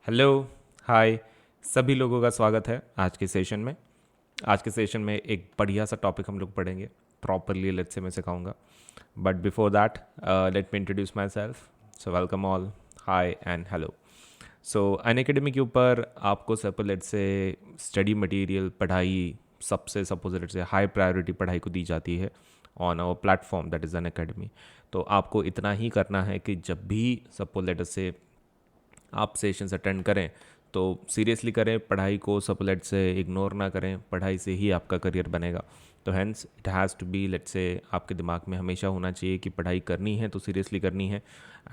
Hello, हाय, सभी लोगों का स्वागत है आज के सेशन में। आज के सेशन में एक बढ़िया सा टॉपिक हम लोग पढ़ेंगे प्रॉपरली। लेट्स से मैं सिखाऊंगा, but before that let me introduce myself. So welcome all, hi and hello. So Unacademy के ऊपर आपको suppose let's say study material पढ़ाई सबसे suppose let's say high priority पढ़ाई को दी जाती है on our platform that is Unacademy. तो आपको इतना ही करना है कि जब भी सपोज लेट्स से आप सेशंस अटेंड करें तो सीरियसली करें पढ़ाई को, सपोलेट से इग्नोर ना करें। पढ़ाई से ही आपका करियर बनेगा। तो hence it has to be let's say आपके दिमाग में हमेशा होना चाहिए कि पढ़ाई करनी है तो सीरियसली करनी है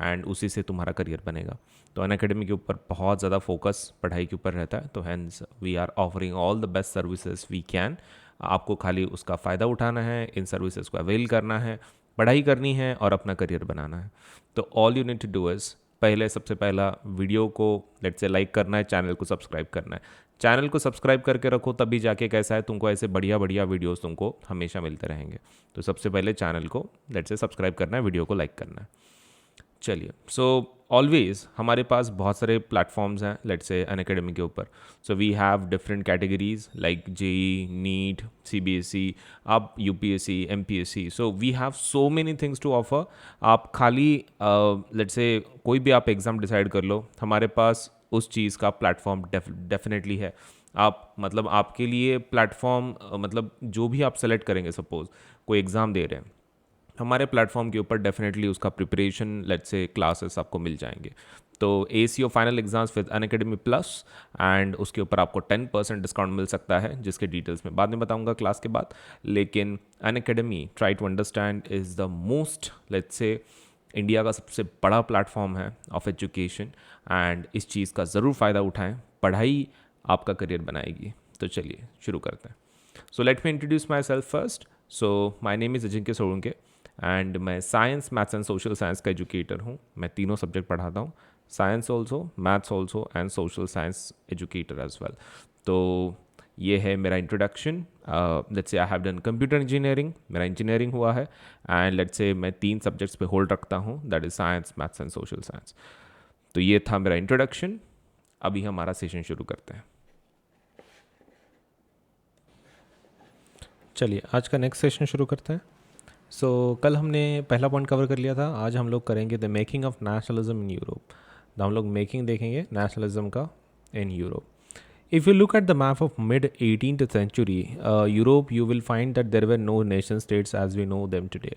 एंड उसी से तुम्हारा करियर बनेगा। तो अनअकैडमी के ऊपर बहुत ज़्यादा फोकस पढ़ाई के ऊपर रहता है। तो hence we are offering all the best services we can. आपको खाली उसका फ़ायदा उठाना है, इन सर्विसेज को अवेल करना है, पढ़ाई करनी है और अपना करियर बनाना है। तो all you need to do is पहले सबसे पहला वीडियो को लेट्स से लाइक करना है, चैनल को सब्सक्राइब करना है। चैनल को सब्सक्राइब करके रखो, तभी जाके कैसा है तुमको ऐसे बढ़िया बढ़िया वीडियोस तुमको हमेशा मिलते रहेंगे। तो सबसे पहले चैनल को लेट्स से सब्सक्राइब करना है, वीडियो को लाइक करना है। चलिए, सो ऑलवेज हमारे पास बहुत सारे प्लेटफॉर्म्स हैं लेट्स से अनअकैडमी के ऊपर। So we have different categories like JEE, NEET, CBSE, आप UPSC, MPSC. So we have so many things to offer. आप खाली लेट्स से कोई भी आप एग्ज़ाम डिसाइड कर लो, हमारे पास उस चीज़ का प्लेटफॉर्म डेफिनेटली है। आप मतलब आपके लिए प्लेटफॉर्म मतलब जो भी आप सेलेक्ट करेंगे, सपोज कोई एग्ज़ाम दे रहे हैं, हमारे प्लेटफॉर्म के ऊपर डेफिनेटली उसका प्रिपरेशन लेट्स से क्लासेस आपको मिल जाएंगे। तो ACO final exams with Unacademy plus and उसके ऊपर आपको 10% डिस्काउंट मिल सकता है, जिसके डिटेल्स में बाद में बताऊंगा क्लास के बाद। लेकिन Unacademy, try to understand, is the most let's say India का सबसे बड़ा प्लेटफॉर्म है ऑफ एजुकेशन एंड इस चीज़ का ज़रूर फ़ायदा उठाएं। पढ़ाई आपका करियर बनाएगी। तो चलिए शुरू करते हैं। So let me introduce myself first. So my name is Ajinkya Solanke and मैं science, maths and social science का एजुकेटर हूँ। मैं तीनों सब्जेक्ट पढ़ाता हूँ, science also, maths also and social science educator as well. तो ये है मेरा introduction. Let's say I have done computer engineering, मेरा इंजीनियरिंग हुआ है एंड लेट्स से मैं 3 सब्जेक्ट्स पे होल्ड रखता हूँ, that is science, maths and social science. तो ये था मेरा इंट्रोडक्शन। अभी हमारा सेशन शुरू करते हैं। चलिए आज का नेक्स्ट सेशन शुरू करते हैं। सो कल हमने पहला पॉइंट कवर कर लिया था, आज हम लोग करेंगे the making of nationalism in Europe. हम लोग मेकिंग देखेंगे नेशनलिज्म का in Europe. If you look at the map of mid 18th century Europe, you will find that there were no nation states as we know them today.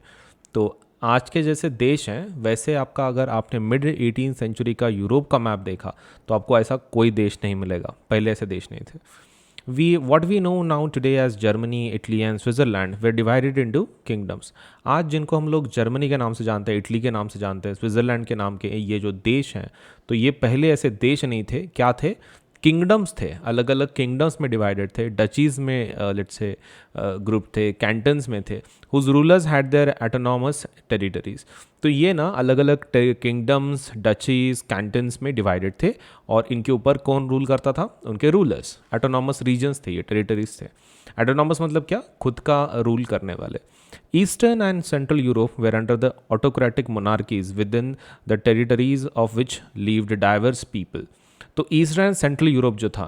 तो आज के जैसे देश हैं वैसे आपका, अगर आपने मिड 18th सेंचुरी का यूरोप का मैप देखा तो आपको ऐसा कोई देश नहीं मिलेगा, पहले ऐसे देश नहीं थे। What we know now today as Germany, Italy and Switzerland were divided into kingdoms. आज जिनको हम लोग जर्मनी के नाम से जानते हैं, इटली के नाम से जानते हैं, स्विट्ज़रलैंड के नाम के ये जो देश हैं, तो ये पहले ऐसे देश नहीं थे। क्या थे? किंगडम्स थे, अलग अलग किंगडम्स में डिवाइडेड थे। डचीज़ में लेट्स से ग्रुप थे, कैंटन्स में थे, whose rulers had their autonomous territories. तो ये ना अलग अलग किंगडम्स, डचीज़, कैंटन्स में डिवाइडेड थे और इनके ऊपर कौन रूल करता था? उनके रूलर्स। एटोनॉमस रीजन्स थे, ये टेरिटरीज थे। एटोनॉमस मतलब क्या? खुद का रूल करने वाले। Eastern and Central Europe were under the autocratic monarchies within the territories of which lived diverse people. तो ईस्टर्न एंड सेंट्रल यूरोप जो था,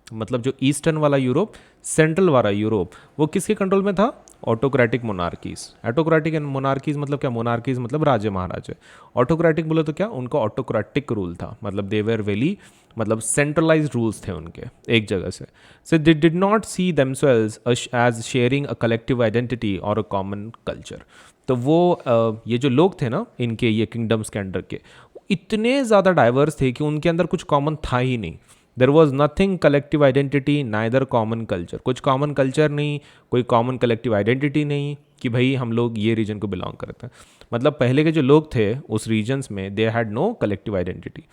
मतलब जो ईस्टर्न वाला यूरोप, सेंट्रल वाला यूरोप, वो किसके कंट्रोल में था? Autocratic monarchies. Autocratic and monarchies मतलब क्या? मोनार्कीज मतलब राजे महाराजे। ऑटोक्रेटिक बोले तो क्या? उनका ऑटोक्रेटिक रूल था, मतलब दे वेर वेली, मतलब सेंट्रलाइज्ड रूल्स थे उनके एक जगह से। So they did not see themselves as sharing a collective identity और अ कॉमन कल्चर। तो वो ये जो लोग थे ना इनके ये किंगडम्स के अंडर के, इतने ज़्यादा डाइवर्स थे कि उनके अंदर कुछ कॉमन था ही नहीं। देर was nothing collective identity, neither common culture. कुछ कॉमन कल्चर नहीं, कोई कॉमन कलेक्टिव आइडेंटिटी नहीं कि भाई हम लोग ये रीजन को बिलोंग करते हैं। मतलब पहले के जो लोग थे उस रीजन्स में, they had no collective identity.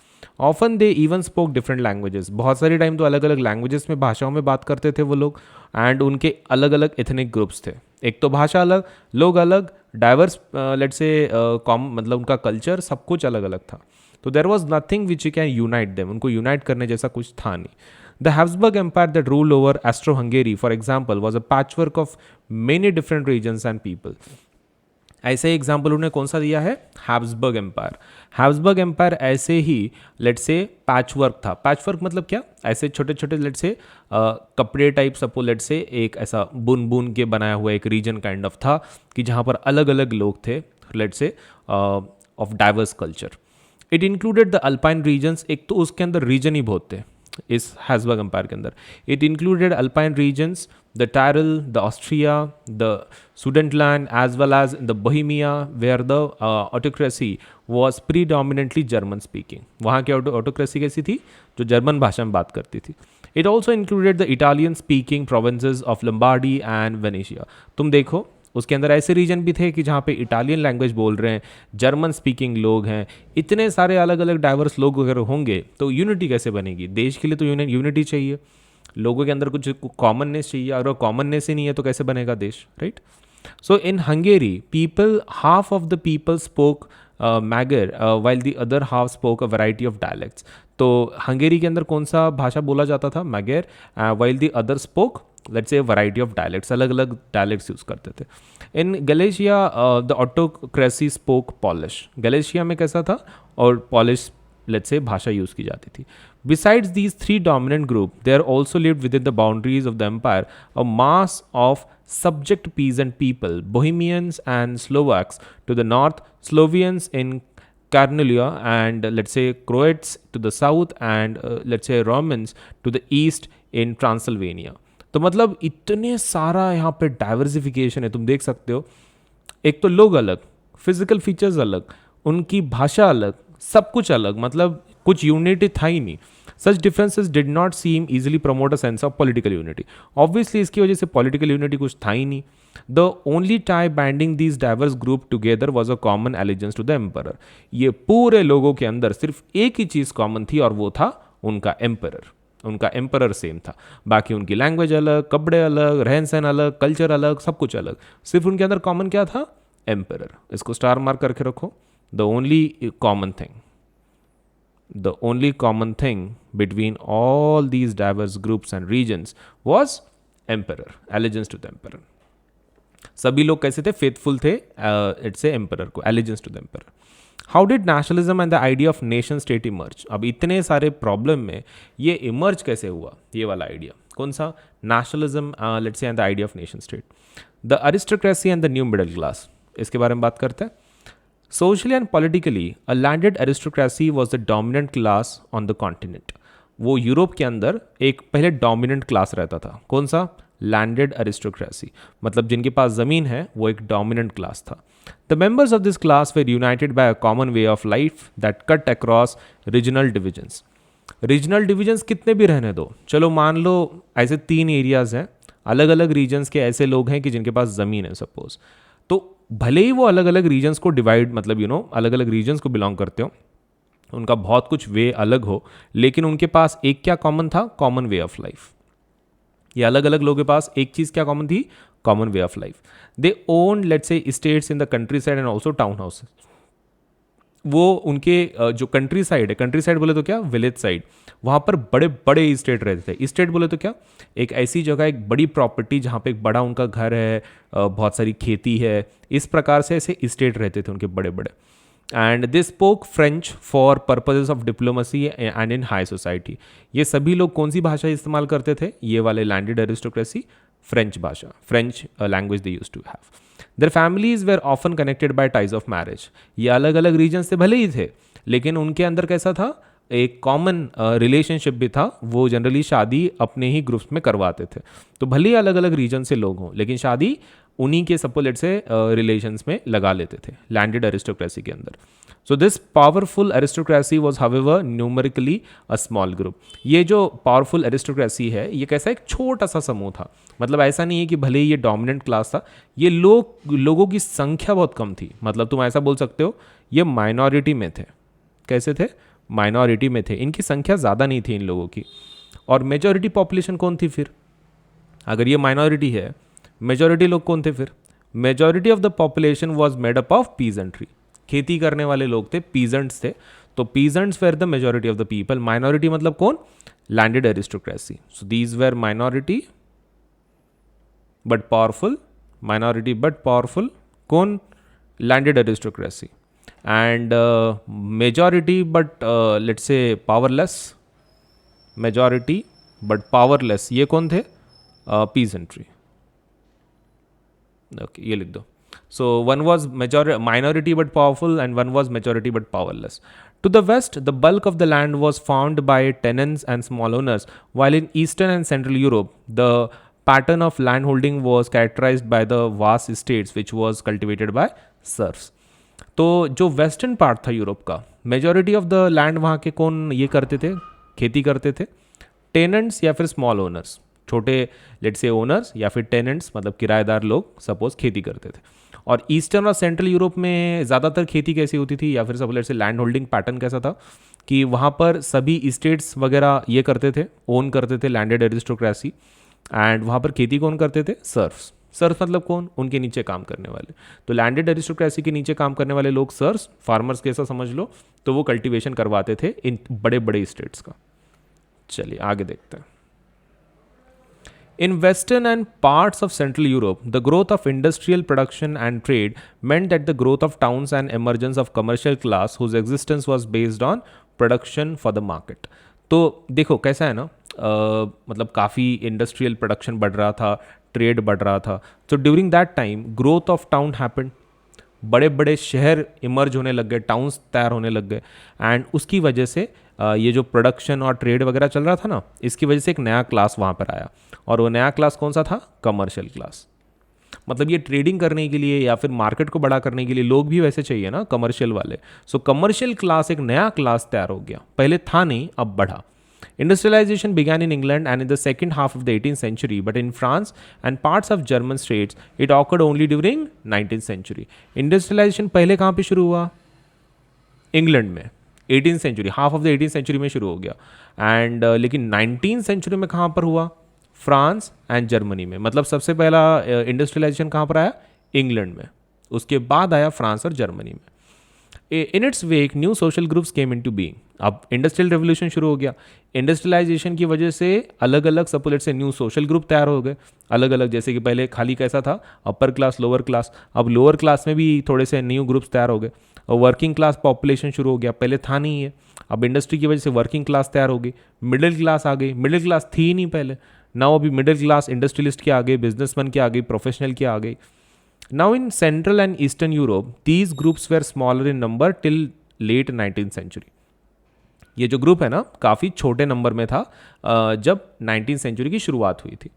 Often they even spoke different languages. बहुत सारे टाइम तो अलग अलग लैंग्वेजेस में, भाषाओं में बात करते थे वो लोग। एंड उनके अलग अलग एथनिक ग्रुप्स थे। एक तो भाषा अलग, लोग अलग, डाइवर्स लेट से मतलब उनका कल्चर, सब कुछ अलग अलग था। तो there was nothing which you can unite them. उनको यूनाइट करने जैसा कुछ था नहीं। The Habsburg empire that ruled over Austro Hungary for example was a patchwork of many different regions and people. ऐसे एग्जाम्पल उन्होंने कौन सा दिया है, हैब्सबर्ग एम्पायर। हैब्सबर्ग एम्पायर ऐसे ही लेट से पैचवर्क था। पैचवर्क मतलब क्या, ऐसे छोटे छोटे लेट से कपड़े टाइप सपो लेट से एक ऐसा बुन बुन के बनाया हुआ एक रीजन काइंड ऑफ था कि जहाँ पर अलग अलग लोग थे let's say of diverse culture. It included the Alpine regions, एक तो उसके अंदर रीजन ही बहुत थे इस हैब्सबर्ग एम्पायर के अंदर। It included Alpine regions, the Tyrol, the Austria, the Sudetenland as well as the Bohemia where the autocracy was predominantly German speaking. वहाँ की ऑटोक्रेसी कैसी थी, जो जर्मन भाषा में बात करती थी। It also included the Italian speaking provinces of लंबार्डी and Venetia. तुम देखो उसके अंदर ऐसे रीजन भी थे कि जहाँ पे इटालियन लैंग्वेज बोल रहे हैं, जर्मन स्पीकिंग लोग हैं। इतने सारे अलग अलग डाइवर्स लोग अगर होंगे तो यूनिटी कैसे बनेगी? देश के लिए तो यूनिटी चाहिए, लोगों के अंदर कुछ कॉमननेस चाहिए। अगर कॉमननेस ही नहीं है तो कैसे बनेगा देश, right? So in Hungary people, half of the people spoke megger while the other half spoke a variety of dialects. तो हंगेरी के अंदर कौन सा भाषा बोला जाता था, megger, while the other spoke let's say variety of dialects, अलग अलग डायलेक्ट्स यूज़ करते थे। इन गलेशिया द ऑटोक्रेसी स्पोक पॉलिश। गलेशिया में कैसा था, और पॉलिश लेट्स से भाषा यूज़ की जाती थी। Besides these three dominant groups, there also lived within the boundaries of the empire a mass of subject peasant people, Bohemians and Slovaks to the north, Slovenes in Carnelia, and let's say Croats to the south, and let's say Romans to the east in Transylvania. तो मतलब इतने सारा यहाँ पे diversification है, तुम देख सकते हो। एक तो लोग अलग, फिजिकल फीचर्स अलग, उनकी भाषा अलग, सब कुछ अलग, मतलब कुछ यूनिटी था ही नहीं। Such differences did not seem easily promote a sense of political unity. Obviously इसकी वजह से पॉलिटिकल यूनिटी कुछ था ही नहीं। The only tie binding these diverse group together was a common allegiance to the emperor. ये पूरे लोगों के अंदर सिर्फ एक ही चीज़ कॉमन थी और वो था उनका एम्पर। उनका एम्परर सेम था, बाकी उनकी लैंग्वेज अलग, कपड़े अलग, रहन सहन अलग, कल्चर अलग, सब कुछ अलग। सिर्फ उनके अंदर कॉमन क्या था, एम्परर। इसको स्टार मार्क करके रखो। The only common thing, the only common thing between all these diverse groups and regions was emperor, allegiance to the emperor. सभी लोग कैसे थे, फेथफुल थे इट्स ए एम्परर को, allegiance to the emperor. How did nationalism and the idea of nation state emerge? अब इतने सारे problem में ये इमर्ज कैसे हुआ, ये वाला आइडिया कौन सा, nationalism let's say and the idea of nation state. The aristocracy and the new middle class, इसके बारे में बात करते हैं। Socially and politically, a landed aristocracy was the dominant class on the continent. वो यूरोप के अंदर एक पहले डोमिनेंट क्लास रहता था, कौन सा, लैंडेड अरिस्टोक्रेसी, मतलब जिनके पास ज़मीन है वो एक डोमिनेंट क्लास था। The members of this class were united by a common way of life that cut across regional divisions. Regional divisions कितने भी रहने दो, चलो मान लो ऐसे 3 एरियाज हैं, अलग अलग रीजन्स के ऐसे लोग हैं कि जिनके पास ज़मीन है सपोज, तो भले ही वो अलग अलग रीजन्स को डिवाइड, मतलब अलग अलग रीजन्स को बिलोंग करते हो, उनका बहुत कुछ वे अलग हो, लेकिन उनके पास एक क्या कॉमन था, कॉमन वे ऑफ लाइफ। ये अलग अलग लोगों के पास एक चीज़ क्या कॉमन थी, common way of life. They own let's say states in the country side and also town houses. वो उनके जो कंट्री साइड है, कंट्री साइड बोले तो क्या, विलेज साइड, वहाँ पर बड़े बड़े स्टेट रहते थे। स्टेट बोले तो क्या, एक ऐसी जगह, एक बड़ी प्रॉपर्टी जहाँ पे एक बड़ा उनका घर है, बहुत सारी खेती है, इस प्रकार से ऐसे स्टेट रहते थे उनके बड़े बड़े। And they spoke French for purposes of diplomacy and in high society. ये सभी लोग कौन सी भाषा इस्तेमाल करते थे, ये वाले लैंडेड एरिस्टोक्रेसी, फ्रेंच भाषा, French language they used to have. Their families were often connected by ties of marriage. ये अलग अलग रीजन से भले ही थे, लेकिन उनके अंदर कैसा था, एक कॉमन रिलेशनशिप भी था। वो जनरली शादी अपने ही ग्रुप्स में करवाते थे, तो भले ही अलग अलग रीजन से लोग हों, लेकिन शादी उन्हीं के सपोलेट से रिलेशंस में लगा लेते थे लैंडेड एरिस्टोक्रेसी के अंदर। So this powerful aristocracy was however numerically a small group. ये जो पावरफुल एरिस्टोक्रेसी है, ये कैसा एक छोटा सा समूह था, मतलब ऐसा नहीं है कि भले ही ये डोमिनेंट क्लास था, ये लोगों की संख्या बहुत कम थी। मतलब तुम ऐसा बोल सकते हो ये माइनॉरिटी में थे। कैसे थे, माइनॉरिटी में थे, इनकी संख्या ज़्यादा नहीं थी इन लोगों की। और मेजॉरिटी पॉपुलेशन कौन थी फिर, अगर ये माइनॉरिटी है, मेजॉरिटी लोग कौन थे फिर, majority of the population was made up of peasantry. खेती करने वाले लोग थे, पीजेंट्स थे, तो peasants were the majority of the people. Minority मतलब कौन, landed aristocracy. So these were minority but powerful, minority but powerful, कौन, landed aristocracy, and majority but let's say powerless, majority but powerless, ये कौन थे? peasantry. Okay, ये लिख दो. So one was minority but powerful, and one was majority but powerless. To the west, the bulk of the land was found by tenants and small owners, while in Eastern and Central Europe, the pattern of landholding was characterized by the vast estates which was cultivated by serfs. तो जो western part था Europe का, majority of the land वहाँ के कौन ये करते थे, खेती करते थे? टेनेंट्स या फिर स्मॉल ओनर्स, छोटे लेट्स से ओनर्स या फिर टेनेंट्स मतलब किराएदार लोग सपोज खेती करते थे. और ईस्टर्न और सेंट्रल यूरोप में ज़्यादातर खेती कैसी होती थी, या फिर सब let's say land holding pattern कैसा था कि वहाँ पर सभी इस्टेट्स वगैरह ये करते थे, ओन करते थे, लैंडेड एरिस्टोक्रेसी. एंड वहाँ पर खेती कौन करते थे? सर्फ्स. सर्फ मतलब कौन? उनके नीचे काम करने वाले. तो लैंडेड एरिस्टोक्रेसी के नीचे काम करने वाले लोग सर्फ्स, फार्मर्स कैसा समझ लो. तो वो कल्टीवेशन करवाते थे इन बड़े बड़े स्टेट्स का. चलिए आगे देखते हैं. In Western and parts of Central Europe, the growth of industrial production and trade meant that the growth of towns and emergence of commercial class whose existence was based on production for the market. तो देखो कैसा है ना, मतलब काफ़ी industrial production बढ़ रहा था, ट्रेड बढ़ रहा था. तो during that time growth of town happened, बड़े बड़े शहर इमर्ज होने लग गए, टाउन्स तैयार होने लग गए. एंड उसकी वजह से ये जो प्रोडक्शन और ट्रेड वगैरह चल रहा था ना, इसकी वजह से एक नया क्लास वहाँ पर आया. और वो नया क्लास कौन सा था? Commercial class. मतलब ये ट्रेडिंग करने के लिए या फिर मार्केट को बड़ा करने के लिए लोग भी वैसे चाहिए ना, कमर्शियल वाले. सो कमर्शियल क्लास, एक नया क्लास तैयार हो गया. पहले था नहीं, अब बढ़ा. Industrialization began in England and in the second half of the 18th century, but in France and parts of German states, it occurred only during 19th century. Industrialization पहले कहाँ पे शुरू हुआ? इंग्लैंड में 18th century, half of the 18th century में शुरू हो गया. एंड लेकिन 19th century में कहाँ पर हुआ? फ्रांस एंड जर्मनी में. मतलब सबसे पहला इंडस्ट्रियलाइजेशन कहाँ पर आया? इंग्लैंड में. उसके बाद आया फ्रांस और जर्मनी में. In its wake new social groups came into being. अब इंडस्ट्रियल रेवोल्यूशन शुरू हो गया. इंडस्ट्रियलाइजेशन की वजह से अलग अलग सपोलेट से न्यू सोशल ग्रुप तैयार हो गए, अलग अलग. जैसे कि पहले खाली कैसा था? Upper class, lower class. अब लोअर क्लास में भी थोड़े से न्यू ग्रुप्स तैयार हो गए. और वर्किंग क्लास पॉपुलेशन शुरू हो गया, पहले था नहीं है. अब इंडस्ट्री की वजह से वर्किंग क्लास तैयार हो गई, मिडिल क्लास आ गई. मिडिल क्लास थी ही नहीं पहले. नाउ अभी मिडिल क्लास इंडस्ट्रियलिस्ट के आ गई, बिजनेसमैन के आ गई, प्रोफेशनल के आ गई. Now in Central and Eastern Europe, these groups were smaller in number till late 19th century. ये जो ग्रुप है ना, काफ़ी छोटे नंबर में था जब 19th सेंचुरी की शुरुआत हुई थी.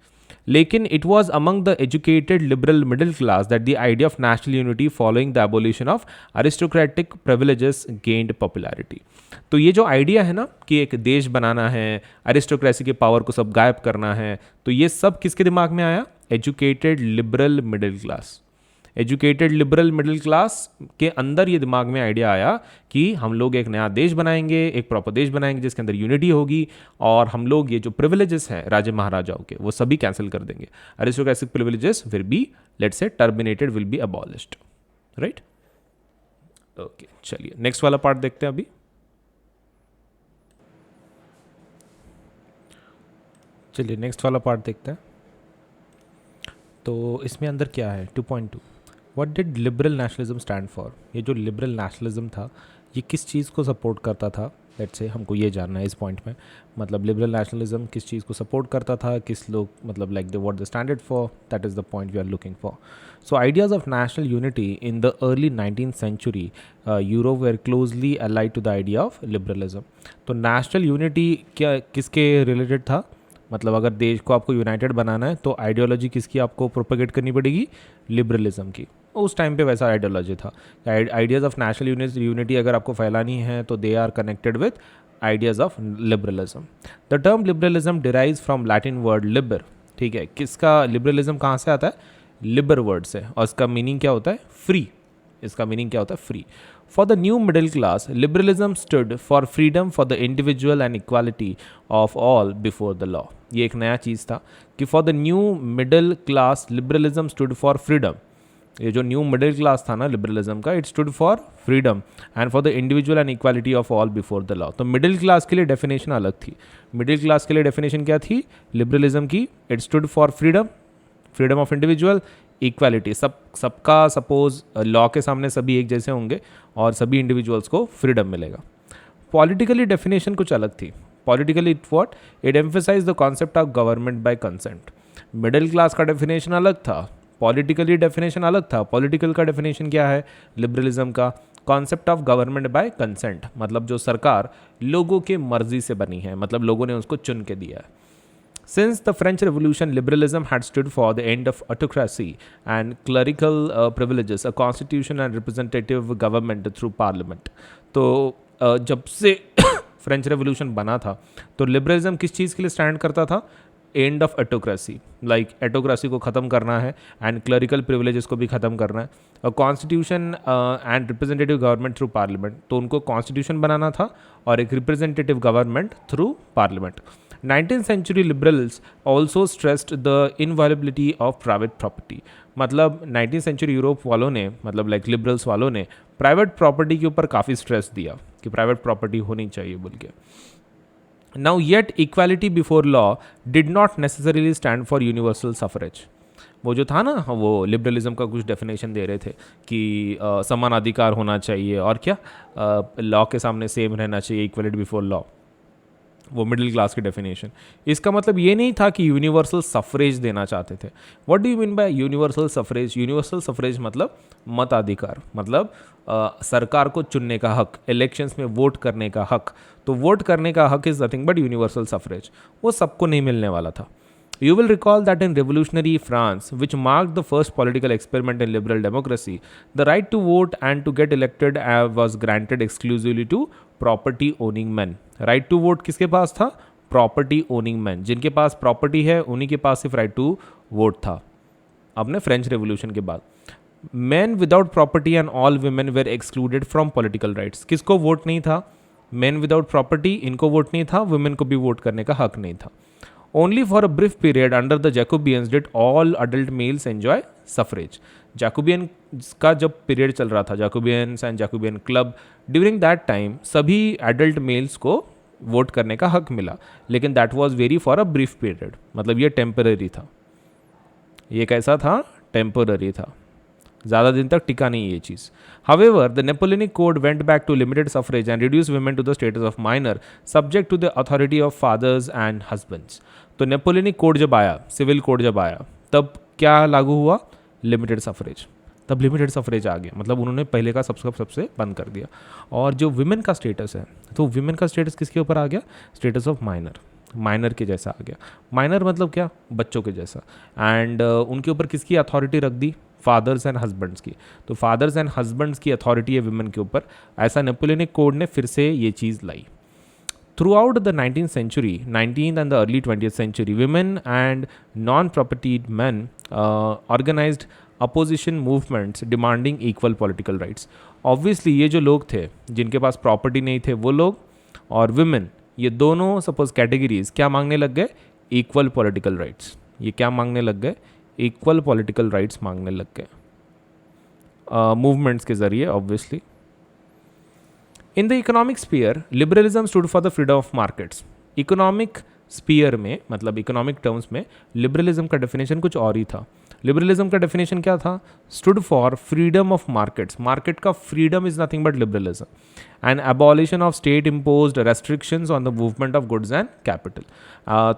लेकिन it was among the educated liberal middle class that the idea of national unity following the abolition of aristocratic privileges gained popularity. तो ये जो आइडिया है ना कि एक देश बनाना है, अरिस्टोक्रेसी के पावर को सब गायब करना है, तो ये सब किसके दिमाग में आया? Educated liberal middle class. Educated liberal middle class के अंदर ये दिमाग में आइडिया आया कि हम लोग एक नया देश बनाएंगे, एक प्रॉपर देश बनाएंगे जिसके अंदर यूनिटी होगी, और हम लोग ये जो प्रिविलेजेस हैं राजा महाराजाओं के, वो सभी कैंसिल कर देंगे. Aristocratic privileges will be let's से terminated, will be abolished. Right. Okay, चलिए नेक्स्ट वाला पार्ट देखते हैं. अभी चलिए नेक्स्ट वाला पार्ट देखते हैं. तो इसमें अंदर क्या है? 2.2 what did liberal nationalism stand for. ये जो लिबरल नेशनलिज्म था, ये किस चीज़ को सपोर्ट करता था? लेट्स से हमको ये जानना है इस पॉइंट में. मतलब लिबरल नेशनलिज्म किस चीज़ को सपोर्ट करता था, किस लोग, मतलब like the what the standard for, that is the point we are looking for. So ideas of national unity in the early 19th century Europe were closely allied to the idea of liberalism. तो national unity क्या किसके related था? मतलब अगर देश को आपको United बनाना है तो आइडियोलॉजी किसकी आपको प्रोपेगेट करनी पड़ेगी? लिबरलिज्म की. उस टाइम पे वैसा आइडियोलॉजी था. आइडियाज़ ऑफ नेशनल यूनिटी अगर आपको फैलानी है तो they are connected with ideas of liberalism. The term liberalism derives from Latin word liber. ठीक है, किसका लिबरलिज्म कहाँ से आता है? लिबर वर्ड से. और इसका मीनिंग क्या होता है? फ्री. इसका मीनिंग क्या होता है? Free. For the new middle class, liberalism stood for freedom for the individual and equality of all before the law. ये एक नया चीज़ था कि for the new middle class, liberalism stood for freedom. ये जो न्यू मिडिल क्लास था ना liberalism का, it stood for freedom and for the individual and equality of all before the law. तो मिडिल क्लास के लिए डेफिनेशन अलग थी. मिडिल क्लास के लिए डेफिनेशन क्या थी लिबरलिज्म की? It stood for freedom, freedom of individual, equality, सबका सपोज लॉ के सामने सभी एक जैसे होंगे और सभी इंडिविजुअल्स को फ्रीडम मिलेगा। पॉलिटिकली डेफिनेशन कुछ अलग थी। Politically what, it emphasise the concept of government by consent. Middle class का डेफिनेशन अलग था, पॉलिटिकली डेफिनेशन अलग था। पॉलिटिकल का डेफिनेशन क्या है लिबरलिज्म का, concept of government by consent, मतलब जो सरकार लोगों के मर्जी से बनी है, मतलब लोगों ने उसको चुन के दिया है। Since the French Revolution, liberalism had stood for the end of autocracy and clerical privileges, a constitution and representative government through parliament. तो जब से फ्रेंच रेवोल्यूशन बना था तो लिबरलिज्म किस चीज़ के लिए स्टैंड करता था, एंड ऑफ एटोक्रेसी, लाइक एटोक्रेसी को ख़त्म करना है एंड क्लरिकल प्रिविलेजेस को भी ख़त्म करना है। Constitution and representative government through parliament, तो उनको कॉन्स्टिट्यूशन बनाना था और एक representative government through parliament. 19th century liberals also stressed the inviolability of private property, मतलब 19th century यूरोप वालों ने, मतलब लाइक लिबरल्स वालों ने प्राइवेट प्रॉपर्टी के ऊपर काफ़ी स्ट्रेस दिया कि प्राइवेट प्रॉपर्टी होनी चाहिए बोल के। Now yet equality before law did not necessarily stand for universal suffrage। वो जो था ना, वो लिबरलिज्म का कुछ डेफिनेशन दे रहे थे कि समान अधिकार होना चाहिए और क्या, लॉ के सामने सेम रहना चाहिए, इक्वलिटी बिफोर लॉ, वो मिडिल क्लास की डेफिनेशन। इसका मतलब ये नहीं था कि यूनिवर्सल सफरेज देना चाहते थे। What do you mean by universal suffrage? Universal suffrage मतलब मताधिकार, मतलब सरकार को चुनने का हक, इलेक्शंस में वोट करने का हक। तो वोट करने का हक is nothing but universal suffrage, वो सबको नहीं मिलने वाला था। You will recall that in revolutionary France, which marked the first political experiment in liberal democracy, the right to vote and to get elected was granted exclusively to property owning men. Right to vote किसके पास था? Property owning men. जिनके पास property है उन्हीं के पास सिर्फ right to vote था। अब ने फ्रेंच रेवोल्यूशन के बाद men without property and all women were excluded from political rights. किसको वोट नहीं था? Men without property, इनको वोट नहीं था, women को भी वोट करने का हक नहीं था। Only for a brief period under the Jacobians did all adult males enjoy suffrage. Jacobin का जब पीरियड चल रहा था, Jacobins and Jacobin club, during that time सभी एडल्ट मेल्स को वोट करने का हक मिला, लेकिन that was very for a brief period, मतलब ये टेम्पररी था। ये कैसा था? टेम्पररी था, ज़्यादा दिन तक टिका नहीं ये चीज़। However, the Napoleonic Code went back to limited suffrage and reduced women to the status of minor, subject to the authority of fathers and husbands. तो नेपोलियनिक कोड जब आया, सिविल कोड जब आया, तब क्या लागू हुआ? Limited suffrage. तब लिमिटेड सफरेज आ गया, मतलब उन्होंने पहले का सबसे बंद कर दिया। और जो विमेन का स्टेटस है, तो विमेन का स्टेटस किसके ऊपर आ गया? स्टेटस ऑफ माइनर, माइनर के जैसा आ गया। माइनर मतलब क्या? बच्चों के जैसा। एंड उनके ऊपर किसकी अथॉरिटी रख दी? फादर्स एंड हस्बैंड्स की। तो फादर्स एंड हस्बैंड्स की अथॉरिटी है विमेन के ऊपर। ऐसा नेपोलियनिक कोड ने फिर से ये चीज़ लाई। Throughout the 19th century, 19th and the early 20th century, women and non-propertied men organized opposition movements demanding equal political rights. Obviously, ये जो लोग थे जिनके पास प्रॉपर्टी नहीं थे वो लोग और women, ये दोनों सपोज कैटेगरीज क्या मांगने लग गए? Equal political rights. ये क्या मांगने लग गए? इक्वल पॉलिटिकल राइट्स मांगने लग गए मूवमेंट्स के जरिए obviously. In the economic sphere, liberalism stood for the freedom of markets. Economic sphere में, मतलब इकोनॉमिक टर्म्स में, लिबरलिज्म का डेफिनेशन कुछ और ही था। लिबरलिज्म का डेफिनेशन क्या था? Stood for freedom of markets. Market का freedom is nothing but liberalism. And abolition of state imposed restrictions on the movement of goods and capital.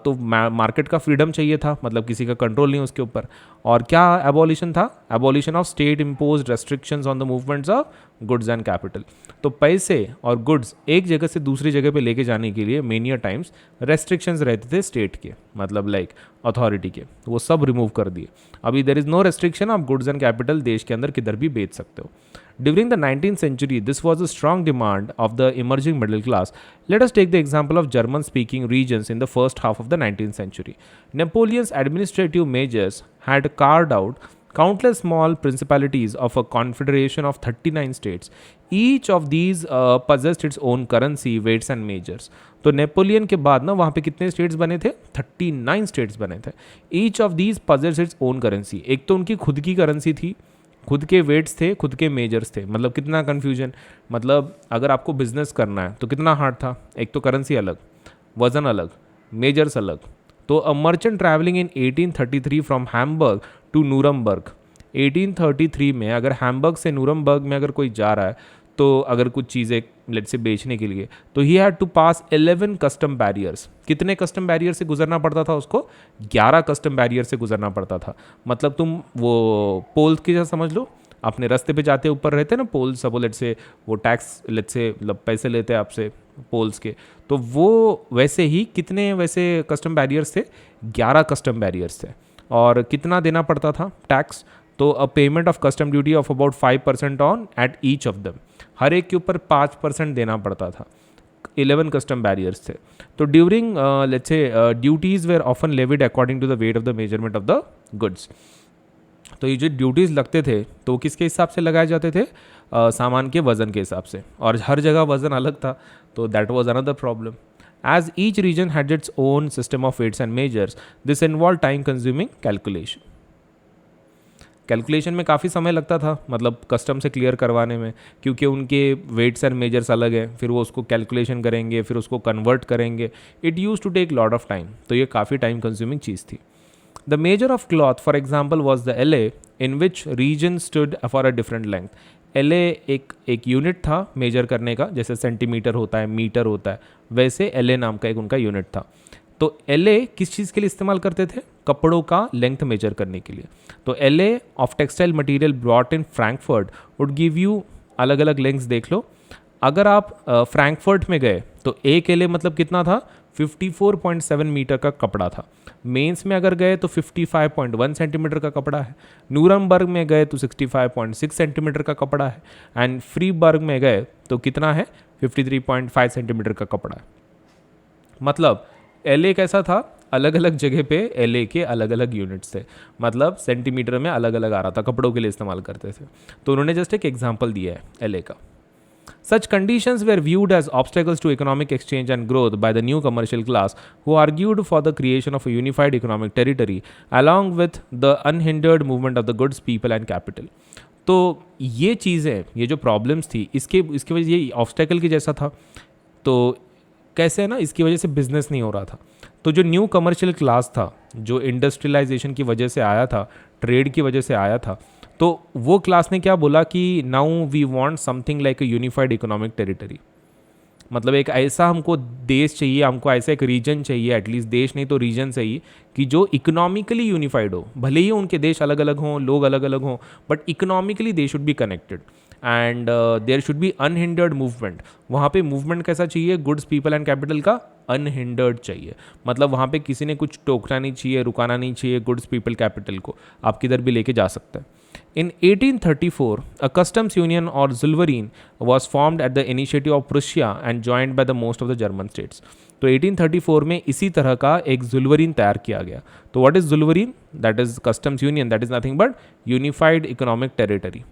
तो मार्केट का फ्रीडम चाहिए था, मतलब किसी का कंट्रोल नहीं उसके ऊपर। और क्या एबॉलिशन था? Abolition of state imposed restrictions on the movements of goods and capital. तो पैसे और गुड्स एक जगह से दूसरी जगह पे लेके जाने के लिए मेनी टाइम्स रेस्ट्रिक्शंस रहते थे स्टेट के, मतलब लाइक अथॉरिटी के, वो सब रिमूव कर दिए। अभी देर इज नो रेस्ट्रिक्शन, आप गुड्स एंड कैपिटल देश के अंदर किधर भी बेच सकते हो। During the 19th century, this was a strong demand of the emerging middle class. Let us take the example of German-speaking regions in the first half of the 19th century. Napoleon's administrative measures had carved out countless small principalities of a confederation of 39 states. Each of these possessed its own currency, weights and measures. तो Napoleon के बाद ना वहाँ पे कितने states बने थे? 39 states बने थे। Each of these possessed its own currency. एक तो उनकी खुद की करेंसी थी, खुद के वेट्स थे, खुद के मेजर्स थे। मतलब कितना कन्फ्यूजन, मतलब अगर आपको बिजनेस करना है तो कितना हार्ड था? एक तो करेंसी अलग, वजन अलग, मेजर्स अलग। तो a merchant travelling in 1833 from Hamburg to Nuremberg, 1833 में अगर हैम्बर्ग से नूरमबर्ग में अगर कोई जा रहा है तो अगर कुछ चीज़ें लेट्स से बेचने के लिए, तो he had to pass 11 custom barriers. कितने कस्टम बैरियर से गुजरना पड़ता था उसको? 11 कस्टम बैरियर से गुजरना पड़ता था। मतलब तुम वो पोल की जैसा समझ लो, अपने रास्ते पे जाते ऊपर रहते हैं ना पोल, सब लेट्स से वो टैक्स लेट्स से मतलब पैसे लेते हैं आपसे पोल्स के, तो वो वैसे ही कितने वैसे कस्टम बैरियर्स थे? 11 कस्टम बैरियर्स थे। और कितना देना पड़ता था टैक्स? तो a payment of custom duty of about 5% on at each of them, हर एक के ऊपर 5% देना पड़ता था। 11 कस्टम बैरियर्स थे। तो during let's say duties were often levied according to the weight of the measurement of the goods. तो ये जो ड्यूटीज़ लगते थे तो किसके हिसाब से लगाए जाते थे? सामान के वज़न के हिसाब से, और हर जगह वज़न अलग था, तो that was another problem. As each region had its own system of weights and measures, this involve time consuming calculation. Calculation में काफ़ी समय लगता था, मतलब कस्टम से क्लियर करवाने में, क्योंकि उनके वेट्स एंड मेजर्स अलग हैं, फिर वो उसको कैलकुलेशन करेंगे, फिर उसको कन्वर्ट करेंगे। It use to take lot of time, तो ये काफ़ी टाइम कंज्यूमिंग चीज़ थी। The measure of cloth, for example, was the LA, in which region stood for a different length. LA एक यूनिट था मेजर करने का, जैसे सेंटीमीटर होता है, मीटर होता है, वैसे LA नाम का एक उनका यूनिट था। तो LA किस चीज़ के लिए इस्तेमाल करते थे? कपड़ों का लेंथ मेजर करने के लिए। तो LA of textile material brought in Frankfurt would give you, अलग अलग लेंथ्स देख लो। अगर आप फ्रैंकफर्ट में गए तो एक LA मतलब कितना था? 54.7 मीटर का कपड़ा था। मेंस में अगर गए तो 55.1 सेंटीमीटर का कपड़ा है। नूरमबर्ग में गए तो 65.6 सेंटीमीटर का कपड़ा है। एंड फ्रीबर्ग में गए तो कितना है? 53.5 सेंटीमीटर का कपड़ा है। मतलब LA कैसा था? अलग अलग जगह पे LA के अलग अलग यूनिट्स थे, मतलब सेंटीमीटर में अलग अलग आ रहा था, कपड़ों के लिए इस्तेमाल करते थे। तो उन्होंने जस्ट एक एग्जाम्पल दिया है LA का। Such conditions were viewed as obstacles to economic exchange and growth by the new commercial class, who argued for the creation of a unified economic territory, along with the unhindered movement of the goods, people and capital. तो ये चीज़ें, ये जो problems थी, इसकी वजह से ये ऑब्स्टेकल की जैसा था। तो कैसे है ना, इसकी वजह से बिजनेस नहीं हो रहा था। तो जो न्यू कमर्शियल क्लास था, जो इंडस्ट्रियलाइजेशन की वजह से आया था, ट्रेड की वजह से आया था, तो वो क्लास ने क्या बोला कि now we want something like a unified economic territory. मतलब एक ऐसा हमको देश चाहिए, हमको ऐसा एक रीजन चाहिए, एटलीस्ट देश नहीं तो रीजन चाहिए कि जो इकोनॉमिकली यूनिफाइड हो। भले ही उनके देश अलग अलग हों, लोग अलग अलग हों, but economically they should be connected and there should be unhindered movement. वहाँ पे मूवमेंट कैसा चाहिए? गुड्स, पीपल एंड कैपिटल का अनहिंडर्ड चाहिए। मतलब वहाँ पे किसी ने कुछ टोकना नहीं चाहिए, रुकाना नहीं चाहिए गुड्स, पीपल, कैपिटल को। आप किधर भी लेके जा सकते हैं। In 1834, a customs union or Zollverein was formed at the initiative of Prussia and joined by the most of the German states. तो 1834 में इसी तरह का एक जुलवरीन तैयार किया गया। तो what is Zollverein? That is customs union, that is nothing but unified economic territory.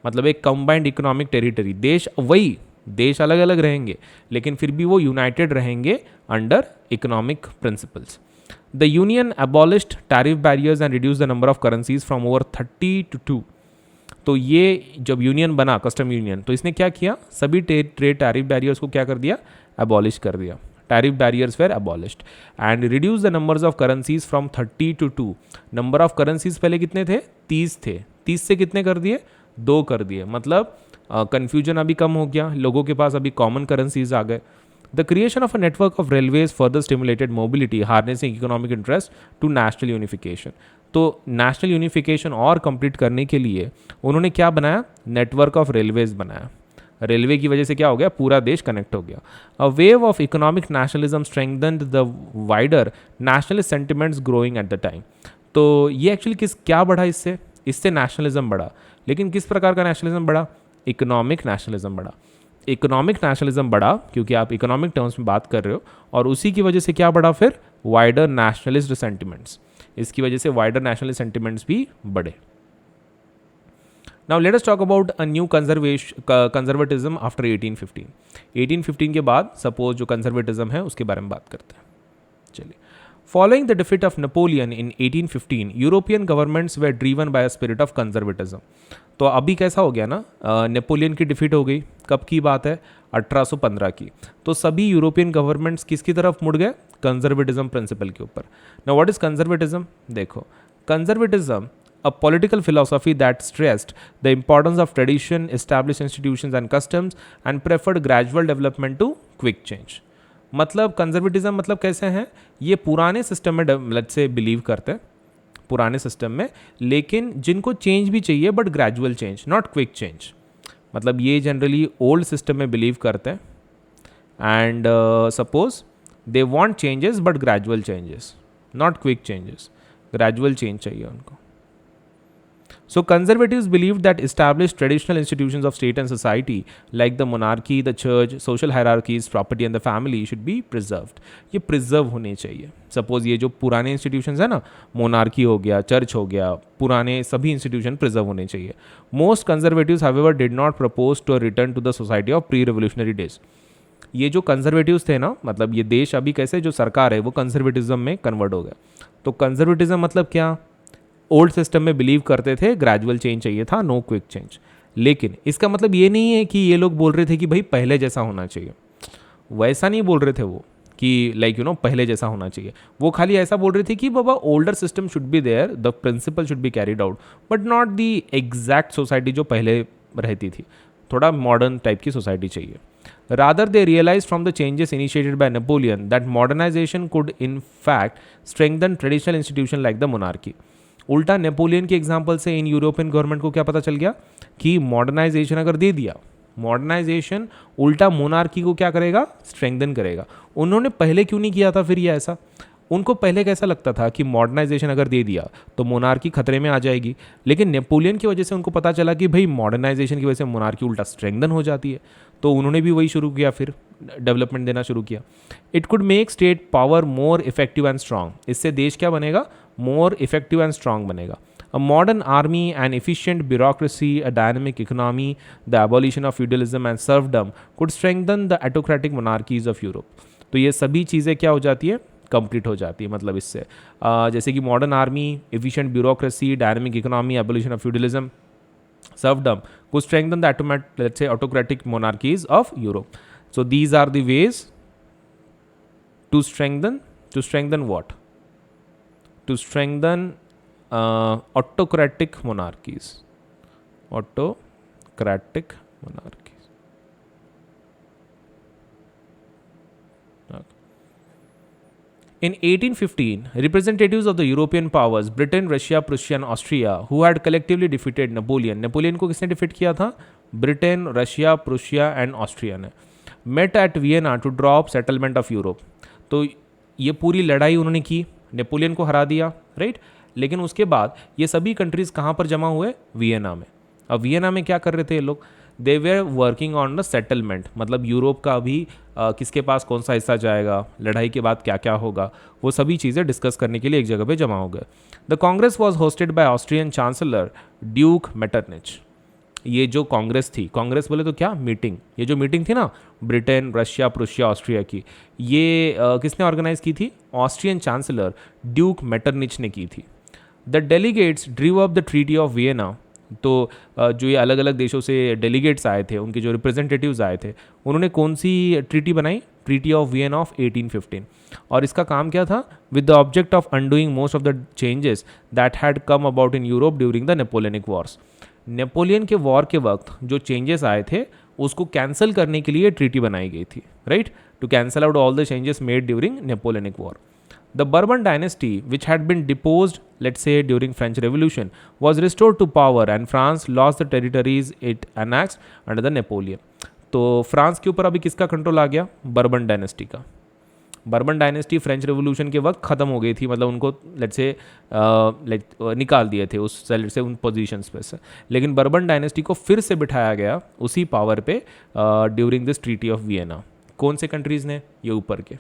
मतलब एक कंबाइंड इकोनॉमिक टेरिटरी। देश वही, देश अलग अलग रहेंगे लेकिन फिर भी वो यूनाइटेड रहेंगे under economic principles. The union abolished tariff barriers and reduced the number of currencies from over 30 to 2. तो ये जब यूनियन बना, कस्टम यूनियन, तो इसने क्या किया? सभी ट्रेड टैरिफ बैरियर्स को क्या कर दिया? अबॉलिश कर दिया। Tariff barriers were abolished and reduce the numbers of currencies from 30 to 2। Number of currencies पहले कितने थे? 30 थे। 30 से कितने कर दिए? 2 कर दिए। मतलब कन्फ्यूजन अभी कम हो गया, लोगों के पास अभी कॉमन करेंसीज आ गए। The creation of a network of railways further stimulated mobility, harnessing economic interest to national unification. तो नेशनल यूनिफिकेशन और कंप्लीट करने के लिए उन्होंने क्या बनाया? नेटवर्क ऑफ रेलवेज बनाया। रेलवे की वजह से क्या हो गया? पूरा देश कनेक्ट हो गया। A wave of economic nationalism strengthened the wider nationalist sentiments growing at the time. तो ये एक्चुअली क्या बढ़ा इससे? इससे नेशनलिज्म बढ़ा। लेकिन किस प्रकार का नेशनलिज्म बढ़ा? इकोनॉमिक नेशनलिज्म बढ़ा। इकोनॉमिक नेशनलिज्म बढ़ा क्योंकि आप इकोनॉमिक टर्म्स में बात कर रहे हो, और उसी की वजह से क्या बढ़ा फिर? Wider nationalist sentiments. इसकी वजह से वाइडर नेशनलिस्ट सेंटिमेंट्स भी बढ़े। Now let us talk about a new conservatism after 1815। 1815 के बाद सपोज जो कंजर्वेटिज्म है उसके बारे में बात करते हैं। चलिए, Following the defeat of Napoleon in 1815, European governments were driven by a spirit of conservatism. तो अभी कैसा हो गया ना, नेपोलियन की डिफीट हो गई। कब की बात है? 1815 की। तो सभी यूरोपियन गवर्नमेंट्स किसकी तरफ मुड़ गए? कंजर्वेटिज्म प्रिंसिपल के ऊपर। ना व्हाट इज कंजर्वेटिज्म? देखो, conservatism a political philosophy that stressed the importance of tradition, established institutions and customs, and preferred gradual development to quick change. मतलब कंजर्वेटिज्म मतलब कैसे हैं, ये पुराने सिस्टम में लेट्स से बिलीव करते हैं, पुराने सिस्टम में, लेकिन जिनको चेंज भी चाहिए but gradual change, not quick change. मतलब ये जनरली ओल्ड सिस्टम में बिलीव करते हैं and suppose they want changes but gradual changes, not quick changes, gradual change चाहिए उनको. So conservatives believed that established traditional institutions of state and society like the monarchy, the church, social hierarchies, property and the family should be preserved. ये preserve होने चाहिए. Suppose ये जो पुराने institutions है ना, monarchy हो गया, church हो गया, पुराने सभी institution preserve होने चाहिए. Most conservatives however did not propose to a return to the society of pre-revolutionary days. ये जो conservatives थे ना, मतलब ये देश अभी कैसे जो सरकार है वो conservatism में convert हो गया. तो conservatism मतलब क्या, ओल्ड सिस्टम में बिलीव करते थे, ग्रेजुअल चेंज चाहिए था, नो क्विक चेंज. लेकिन इसका मतलब ये नहीं है कि ये लोग बोल रहे थे कि भाई पहले जैसा होना चाहिए, वैसा नहीं बोल रहे थे वो कि लाइक पहले जैसा होना चाहिए. वो खाली ऐसा बोल रहे थे कि बाबा older system should be there, the principle should be carried out, but not the exact society जो पहले रहती थी, थोड़ा मॉडर्न टाइप की सोसाइटी चाहिए. Rather, they realized from the changes initiated by Napoleon that modernization could in fact strengthen traditional institutions like the monarchy. उल्टा Napoleon के example से इन यूरोपियन गवर्नमेंट को क्या पता चल गया कि मॉडर्नाइजेशन अगर दे दिया, मॉडर्नाइजेशन उल्टा मोनार्की को क्या करेगा, स्ट्रेंथन करेगा. उन्होंने पहले क्यों नहीं किया था फिर ये ऐसा, उनको पहले कैसा लगता था कि मॉडर्नाइजेशन अगर दे दिया तो मोनार्की खतरे में आ जाएगी, लेकिन नेपोलियन की वजह से उनको पता चला कि भाई मॉडर्नाइजेशन की वजह से मोनार्की उल्टा स्ट्रेंथन हो जाती है, तो उन्होंने भी वही शुरू किया, फिर डेवलपमेंट देना शुरू किया. It could make state power more effective and strong. इससे देश क्या बनेगा, मोर इफेक्टिव एंड स्ट्रांग बनेगा. A modern army, an efficient bureaucracy, a dynamic economy, the abolition of feudalism and serfdom could strengthen the autocratic monarchies of Europe. तो ये सभी चीज़ें क्या हो जाती है, कंप्लीट हो जाती है. मतलब इससे जैसे कि modern army, efficient bureaucracy, dynamic economy, abolition of feudalism, serfdom could strengthen the let's say autocratic monarchies of Europe. So these are the ways to strengthen what? To strengthen autocratic monarchies. Autocratic monarchies. Okay. In 1815, representatives of the European powers, Britain, Russia, Prussia and Austria, who had collectively defeated Napoleon. Napoleon को किसने defeat किया था? Britain, Russia, Prussia and Austria ने. Met at Vienna to drop settlement of Europe. तो ये पूरी लड़ाई उन्होंने की, नेपोलियन को हरा दिया, राइट. लेकिन उसके बाद ये सभी कंट्रीज़ कहाँ पर जमा हुए, वियना में. अब वियना में क्या कर रहे थे ये लोग, they were working on the settlement. मतलब यूरोप का अभी किसके पास कौन सा हिस्सा जाएगा, लड़ाई के बाद क्या क्या होगा, वो सभी चीज़ें डिस्कस करने के लिए एक जगह पे जमा हो गए. The congress was hosted by Austrian chancellor duke Metternich. ये जो कांग्रेस थी, कांग्रेस बोले तो क्या, मीटिंग, ये जो मीटिंग थी ना ब्रिटेन, रशिया, प्रुशिया, ऑस्ट्रिया की, ये किसने ऑर्गेनाइज की थी, ऑस्ट्रियन चांसलर ड्यूक मेटरनिच ने की थी. The delegates ड्रीव up the treaty of Vienna. तो जो ये अलग अलग देशों से डेलीगेट्स आए थे, उनके जो रिप्रेजेंटेटिव्स आए थे, उन्होंने कौन सी ट्रीटी बनाई, ट्रीटी ऑफ वियना ऑफ 1815. और इसका काम क्या था, with the object of undoing most of the changes that had come about in Europe during the Napoleonic Wars. Napoleon के वॉर के वक्त जो चेंजेस आए थे उसको कैंसिल करने के लिए ट्रीटी बनाई गई थी, right, to cancel out all the changes made during Napoleonic war. The Bourbon dynasty, which had been deposed, let's say, during French Revolution, was restored to power and France lost the territories it annexed under the Napoleon. तो France के ऊपर अभी किसका control आ गया, bourbon dynasty का. Bourbon dynasty French revolution के वक्त ख़त्म हो गई थी, मतलब उनको लेट्स से निकाल दिए थे उस सेल से, उन पोजीशंस पे से. लेकिन बर्बन डायनेस्टी को फिर से बिठाया गया उसी पावर पे during this treaty of Vienna. कौन से कंट्रीज़ ने, ये ऊपर के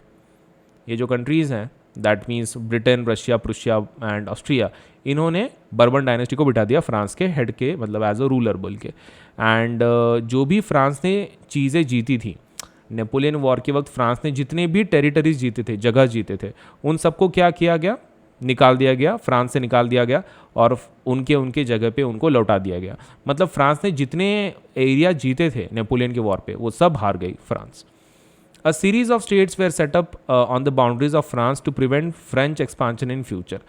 ये जो कंट्रीज़ हैं, that means Britain, Russia, Prussia and Austria, इन्होंने बर्बन डायनेस्टी को बिठा दिया फ्रांस के हेड के, मतलब एज अ रूलर बोल के. एंड जो भी फ्रांस ने चीज़ें जीती थी नेपोलियन वॉर के वक्त, फ्रांस ने जितने भी टेरिटरीज जीते थे, जगह जीते थे, उन सबको क्या किया गया, निकाल दिया गया, फ्रांस से निकाल दिया गया और उनके जगह पे उनको लौटा दिया गया. मतलब फ्रांस ने जितने एरिया जीते थे नेपोलियन के वॉर पे, वो सब हार गई France. A series of states were set up on the boundaries of France to prevent French expansion in future.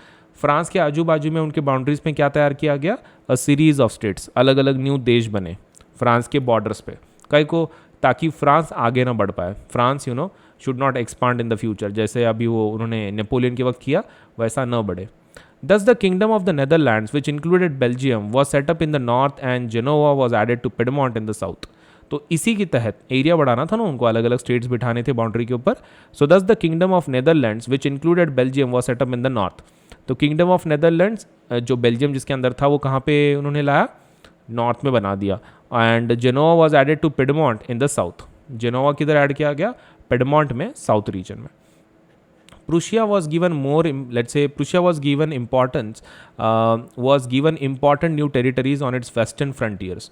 France के आजू बाजू में उनके बाउंड्रीज में क्या तैयार किया गया, अ सीरीज ऑफ स्टेट्स, अलग अलग न्यू देश बने फ्रांस के बॉर्डर्स पे, कई को, ताकि फ्रांस आगे ना बढ़ पाए, France should not expand in the future, जैसे अभी वो उन्होंने नेपोलियन के वक्त किया वैसा न बढ़े. Thus, the Kingdom of the Netherlands, which included Belgium, was set up in the north and Genoa was added to Piedmont in the south. तो इसी के तहत एरिया बढ़ाना था ना उनको, अलग अलग स्टेट्स बिठाने थे बाउंड्री के ऊपर. सो दस the kingdom of Netherlands which included Belgium was setup in the north. तो किंगडम ऑफ नेदरलैंड्स जो बेल्जियम जिसके अंदर था वो कहाँ पे उन्होंने लाया, नॉर्थ में बना दिया. And Genoa was added to Piedmont in the south. Genoa किधर ऐड किया गया, पिडमॉन्ट में, साउथ रीजन में. Prussia was given more, let's say, Prussia was given importance, was given important new territories on its western frontiers.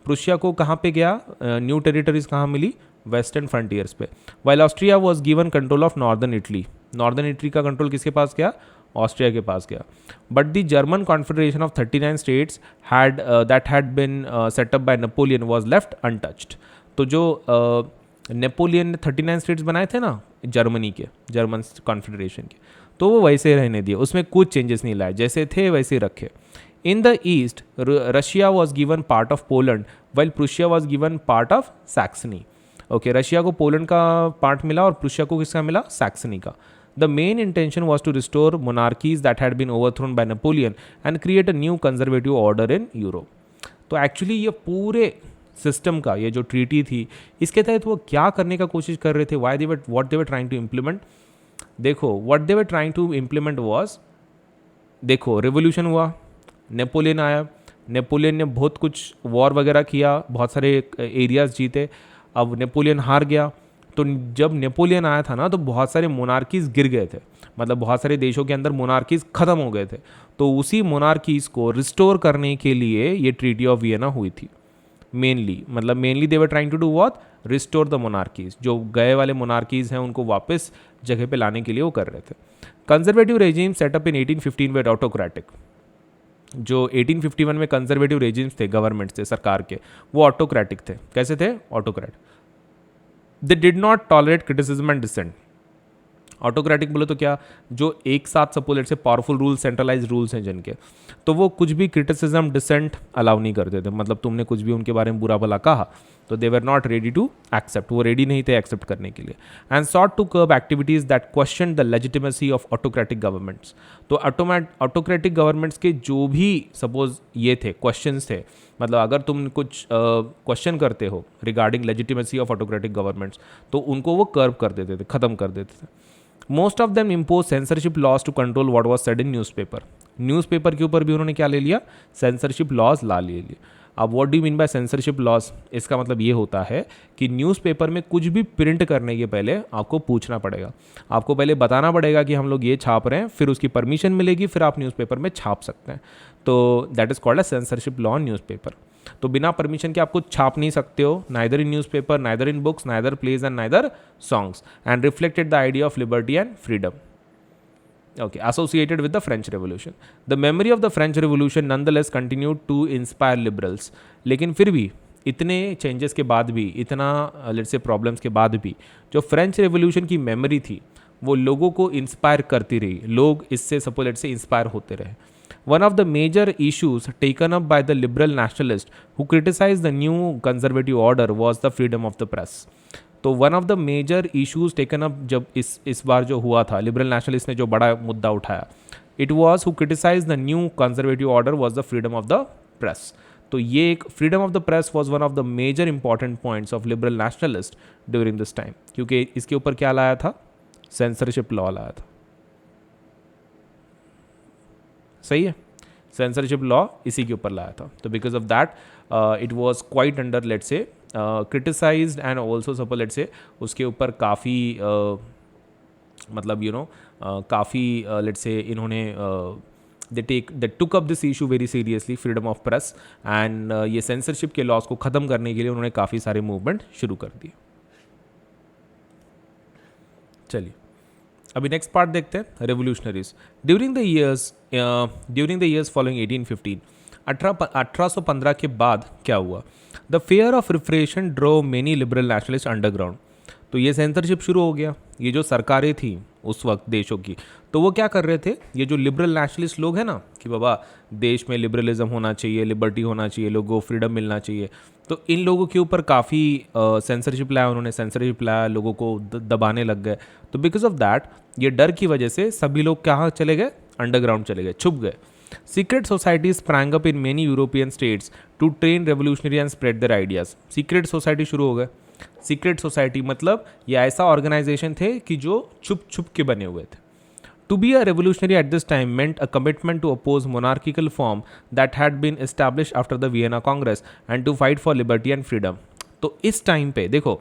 Prussia को कहाँ पे गया, new territories कहाँ मिली, वेस्टर्न फ्रंटियर्स पे. While Austria was given control of northern Italy. Northern Italy का control किसके पास गया, Austria के पास गया. But the German confederation of 39 states had that had been setup bye Napoleon was left untouched. तो जो Napoleon ने 39 states बनाए थे ना जर्मनी के, जर्मन कॉन्फेडरेशन के, तो वो वैसे रहने दिए, उसमें कुछ चेंजेस नहीं लाए, जैसे थे वैसे रखे. In the east Russia was given part of Poland while Prussia was given part of Saxony. Okay, Russia को पोलैंड का पार्ट मिला और प्रुशिया को किसका मिला, सैक्सनी का. The main intention was to restore monarchies that had been overthrown by Napoleon and create a new conservative order in Europe. तो actually ये पूरे सिस्टम का, ये जो ट्रीटी थी, इसके तहत वो क्या करने का कोशिश कर रहे थे, what they were trying to implement. देखो, what they were trying to implement was, देखो रेवोल्यूशन हुआ, नेपोलियन आया, नेपोलियन ने बहुत कुछ वॉर वगैरह किया, बहुत सारे एरियाज जीते. अब नेपोलियन हार गया, तो जब नेपोलियन आया था ना तो बहुत सारे मोनार्कीज गिर गए थे, मतलब बहुत सारे देशों के अंदर मोनार्कीज खत्म हो गए थे. तो उसी मोनार्कीज को रिस्टोर करने के लिए ये ट्रीटी ऑफ वियना हुई थी. Mainly they were trying to do what, restore the monarchies. जो गए वाले मोनार्कीज हैं उनको वापस जगह पे लाने के लिए वो कर रहे थे. कंजर्वेटिव रेजिम सेटअप इन 1815 वे ऑटोक्रेटिक. जो 1851 में कंजर्वेटिव रेजिम्स थे, गवर्नमेंट थे, सरकार के, वो ऑटोक्रेटिक थे. कैसे थे, autocrat. They did not tolerate criticism and dissent. Autocratic बोले तो क्या, जो एक साथ सपोज से पावरफुल रूल्स, सेंट्रलाइज रूल्स हैं जिनके, तो वो कुछ भी क्रिटिसिज्म, डिसेंट अलाउ नहीं करते थे. मतलब तुमने कुछ भी उनके बारे में बुरा भला कहा तो they were not ready to accept, वो रेडी नहीं थे एक्सेप्ट करने के लिए. And sought to curb activities that question the legitimacy of autocratic governments. तो ऑटोक्रेटिक गवर्नमेंट्स के जो भी सपोज ये थे क्वेश्चंस थे, मतलब अगर तुम कुछ क्वेश्चन करते हो regarding legitimacy of autocratic governments, तो उनको वो कर्ब कर देते थे, ख़त्म कर देते थे. Most of them impose censorship laws to control what was said in newspaper. Newspaper के ऊपर भी उन्होंने क्या ले लिया, सेंसरशिप लॉज ला लिए. अब what do mean by censorship laws, इसका मतलब ये होता है कि न्यूज़पेपर में कुछ भी प्रिंट करने के पहले आपको पूछना पड़ेगा, आपको पहले बताना पड़ेगा कि हम लोग ये छाप रहे हैं, फिर उसकी परमिशन मिलेगी, फिर आप न्यूज़पेपर में छाप सकते हैं. तो that is called a censorship law on newspaper. तो बिना परमिशन के आप कुछ छाप नहीं सकते हो, neither in newspaper, neither in books, neither plays and neither songs, and reflected the idea of liberty and freedom. Okay, associated with the French Revolution. The memory of the French Revolution nonetheless continued to inspire liberals. लेकिन फिर भी इतने changes के बाद भी, इतना let's say problems के बाद भी, जो फ्रेंच रेवोल्यूशन की मेमोरी थी वो लोगों को इंस्पायर करती रही, लोग इससे सपोज लेट्स से इंस्पायर होते रहे. One of the major issues taken up by the liberal nationalists who criticized the new conservative order was the freedom of the press. तो one of the major issues taken up जब इस बार जो हुआ था, liberal nationalist ने जो बड़ा मुद्दा उठाया, it was who criticise the new conservative order was the freedom of the press. तो ये एक freedom of the press was one of the major important points of liberal nationalist during this time, क्योंकि इसके ऊपर क्या लाया था, censorship law लाया था. सही है, सेंसरशिप लॉ इसी के ऊपर लाया था. तो because of that it was quite under let's say criticised and also suppose let's say उसके ऊपर काफ़ी मतलब काफ़ी लेट्स से इन्होंने they took up this issue very seriously, freedom of press, and ये सेंसरशिप के लॉज को ख़त्म करने के लिए उन्होंने काफ़ी सारे मूवमेंट शुरू कर दिए. चलिए अभी नेक्स्ट पार्ट देखते हैं, revolutionaries. During the years following 1815, 1815 के बाद क्या हुआ, the fear of repression drove many liberal nationalist underground. तो ये सेंसरशिप शुरू हो गया, ये जो सरकारें थी उस वक्त देशों की, तो वो क्या कर रहे थे, ये जो लिबरल नेशनलिस्ट लोग हैं ना कि बाबा देश में लिबरलिज्म होना चाहिए, लिबर्टी होना चाहिए, लोगों को फ्रीडम मिलना चाहिए, तो इन लोगों के ऊपर काफ़ी सेंसरशिप लाया उन्होंने, सेंसरशिप लाया, लोगों को दबाने लग गए। तो बिकॉज ऑफ दैट, ये डर की वजह से सभी लोग कहाँ चले गए, अंडरग्राउंड चले गए, छुप गए। Secret society sprang up in many European states to train revolutionary and spread their ideas। Secret society शुरू हो गए। सीक्रेट सोसाइटी मतलब ये ऐसा ऑर्गेनाइजेशन थे कि जो छुप छुप के बने हुए थे। To be a revolutionary at this time meant a commitment to oppose monarchical form that had been established after the Vienna Congress and to fight for liberty and freedom। तो इस टाइम पे देखो,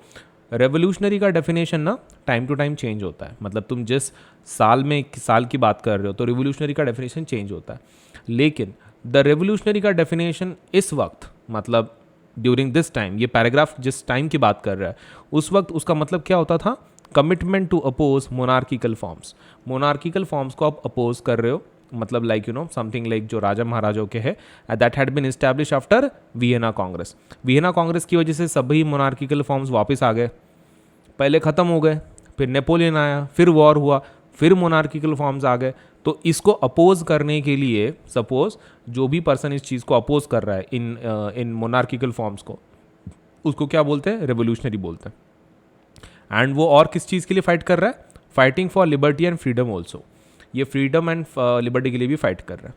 रेवोल्यूशनरी का definition ना time to time change होता है, मतलब तुम जिस साल की बात कर रहे हो तो रेवोल्यूशनरी का डेफिनेशन चेंज होता है। लेकिन द रेवोल्यूशनरी का डेफिनेशन इस वक्त, मतलब ड्यूरिंग दिस टाइम, ये पैराग्राफ जिस टाइम की बात कर रहा है उस वक्त उसका मतलब क्या होता था, commitment to oppose monarchical forms. Monarchical forms को आप अपोज कर रहे हो, मतलब like you know something like जो राजा महाराजाओं के है, that had been establish after Vienna Congress. Vienna Congress की वजह से सभी मोनार्किकल फॉर्म्स वापस आ गए, पहले ख़त्म हो गए, फिर नेपोलियन आया, फिर वॉर हुआ, फिर मोनार्किकल फॉर्म्स आ गए। तो इसको अपोज करने के लिए, सपोज जो भी पर्सन इस चीज़ को अपोज कर रहा है इन मोनार्किकल फॉर्म्स को, उसको क्या बोलते हैं, रेवोल्यूशनरी बोलते हैं। एंड वो और किस चीज़ के लिए फाइट कर रहा है, fighting for liberty and freedom also. ये फ्रीडम एंड लिबर्टी के लिए भी फाइट कर रहा है।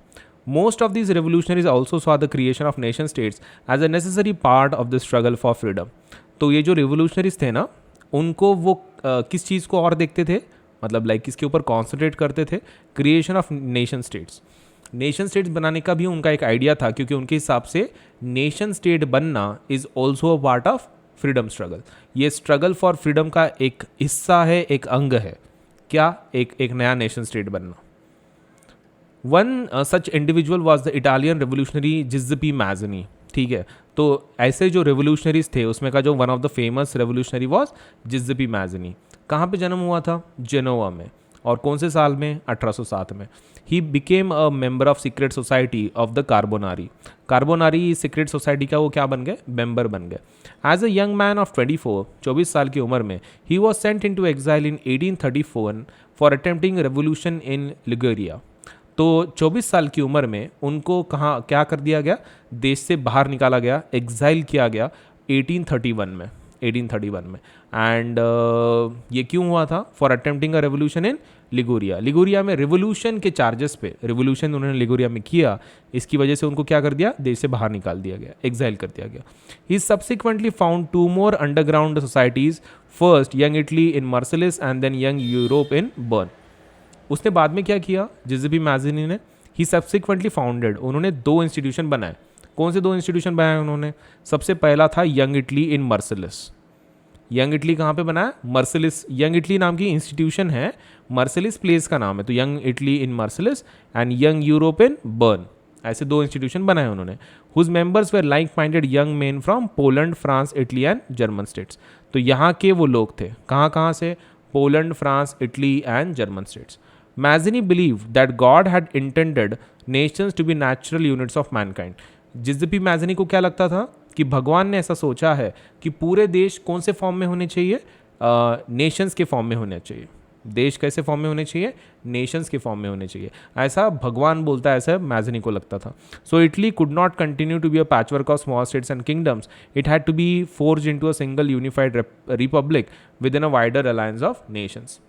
Most of these revolutionaries also saw the creation of nation states as a necessary part of the struggle for freedom. तो ये जो रेवोल्यूशनरीज थे ना, उनको वो किस चीज़ को और देखते थे, मतलब लाइक किसके ऊपर कॉन्सेंट्रेट करते थे, creation of nation states. Nation states बनाने का भी उनका एक आइडिया था, क्योंकि उनके हिसाब से नेशन स्टेट बनना is also a part of freedom struggle. ये स्ट्रगल फॉर फ्रीडम का एक हिस्सा है, एक अंग है। क्या, एक नया नेशन स्टेट बनना। One such individual was the Italian revolutionary Giuseppe Mazzini. ठीक है, तो ऐसे जो रेवोल्यूशनरीज थे उसमें का जो one of the famous revolutionary was Giuseppe Mazzini. कहाँ पे जन्म हुआ था, जेनोवा में, और कौन से साल में, 1807 में। He became a member of secret society of the Carbonari. Carbonari secret society का वो क्या बन गए, मेंबर बन गए। As a young man of 24 साल की उम्र में he was sent into exile in 1834 for attempting revolution in Liguria. तो 24 साल की उम्र में उनको कहाँ क्या कर दिया गया, देश से बाहर निकाला गया, एग्जाइल किया गया 1831 में। एंड ये क्यों हुआ था, for attempting a revolution in Liguria. Liguria में रेवोल्यूशन के चार्जेस पे, रेवोल्यूशन उन्होंने लिगुरिया में किया, इसकी वजह से उनको क्या कर दिया, देश से बाहर निकाल दिया गया, एग्जाइल कर दिया गया। He subsequently found 2 more underground societies, first young Italy in Marseilles and then young Europe in Berne. उसने बाद में क्या किया, जिज़्ज़ेपी मैज़नी ने, ही सब्सिक्वेंटली फाउंडेड, उन्होंने 2 इंस्टीट्यूशन बनाए। कौन से 2 इंस्टीट्यूशन बनाए उन्होंने, सबसे पहला था young Italy in मार्सेलिस। Young Italy कहाँ पे बनाया, मार्सेलिस। यंग इटली नाम की इंस्टीट्यूशन है, मार्सेलिस प्लेस का नाम है, तो young Italy in Marseilles and young Europe in Berne, ऐसे 2 इंस्टीट्यूशन बनाए उन्होंने। Whose members were like minded young men from Poland, France, Italy and German states. तो यहाँ के वो लोग थे, कहाँ से, Poland, France, Italy and German states. Mazzini believed that God had intended nations to be natural units of mankind। जिज़्ज़ेपी मैज़नी को क्या लगता था कि भगवान ने ऐसा सोचा है कि पूरे देश कौन से फॉर्म में होने चाहिए, नेशंस के फॉर्म में होने चाहिए। देश कैसे फॉर्म में होने चाहिए, नेशंस के फॉर्म में होने चाहिए, ऐसा भगवान बोलता है, ऐसा मैज़नी को लगता था। So Italy could not continue to be a patchwork of small states and kingdoms, it had to be forged into a single unified republic within a wider alliance of nations.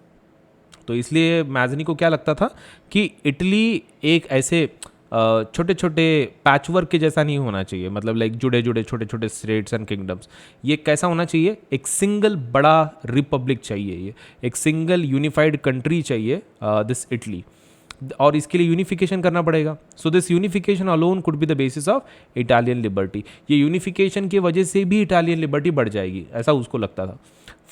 तो इसलिए मैज़नी को क्या लगता था कि Italy एक ऐसे छोटे छोटे पैचवर्क के जैसा नहीं होना चाहिए, मतलब लाइक जुड़े जुड़े छोटे छोटे स्टेट्स एंड किंगडम्स। ये कैसा होना चाहिए, एक सिंगल बड़ा रिपब्लिक चाहिए, ये एक सिंगल यूनिफाइड कंट्री चाहिए दिस इटली, और इसके लिए यूनिफिकेशन करना पड़ेगा। So this unification alone could be the basis of Italian liberty. ये यूनिफिकेशन की वजह से भी इटालियन लिबर्टी बढ़ जाएगी, ऐसा उसको लगता था।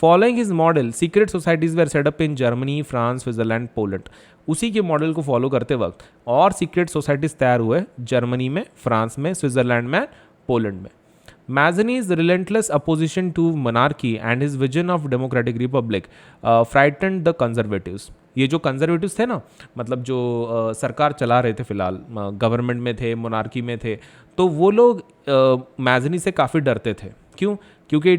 Following his model secret societies were set up in Germany, France, Switzerland, Poland. उसी के मॉडल को फॉलो करते वक्त और सीक्रेट सोसाइटीज तैयार हुए जर्मनी में, फ्रांस में, स्विट्जरलैंड में, पोलैंड में। Mazzini's relentless opposition to monarchy and his vision of democratic republic frightened the conservatives। ये जो कंजर्वेटिव्स थे ना, मतलब जो सरकार चला रहे थे, फिलहाल गवर्नमेंट में थे, मोनार्की में थे, तो वो लोग मैज़नी से काफ़ी डरते थे। क्यों? क्योंकि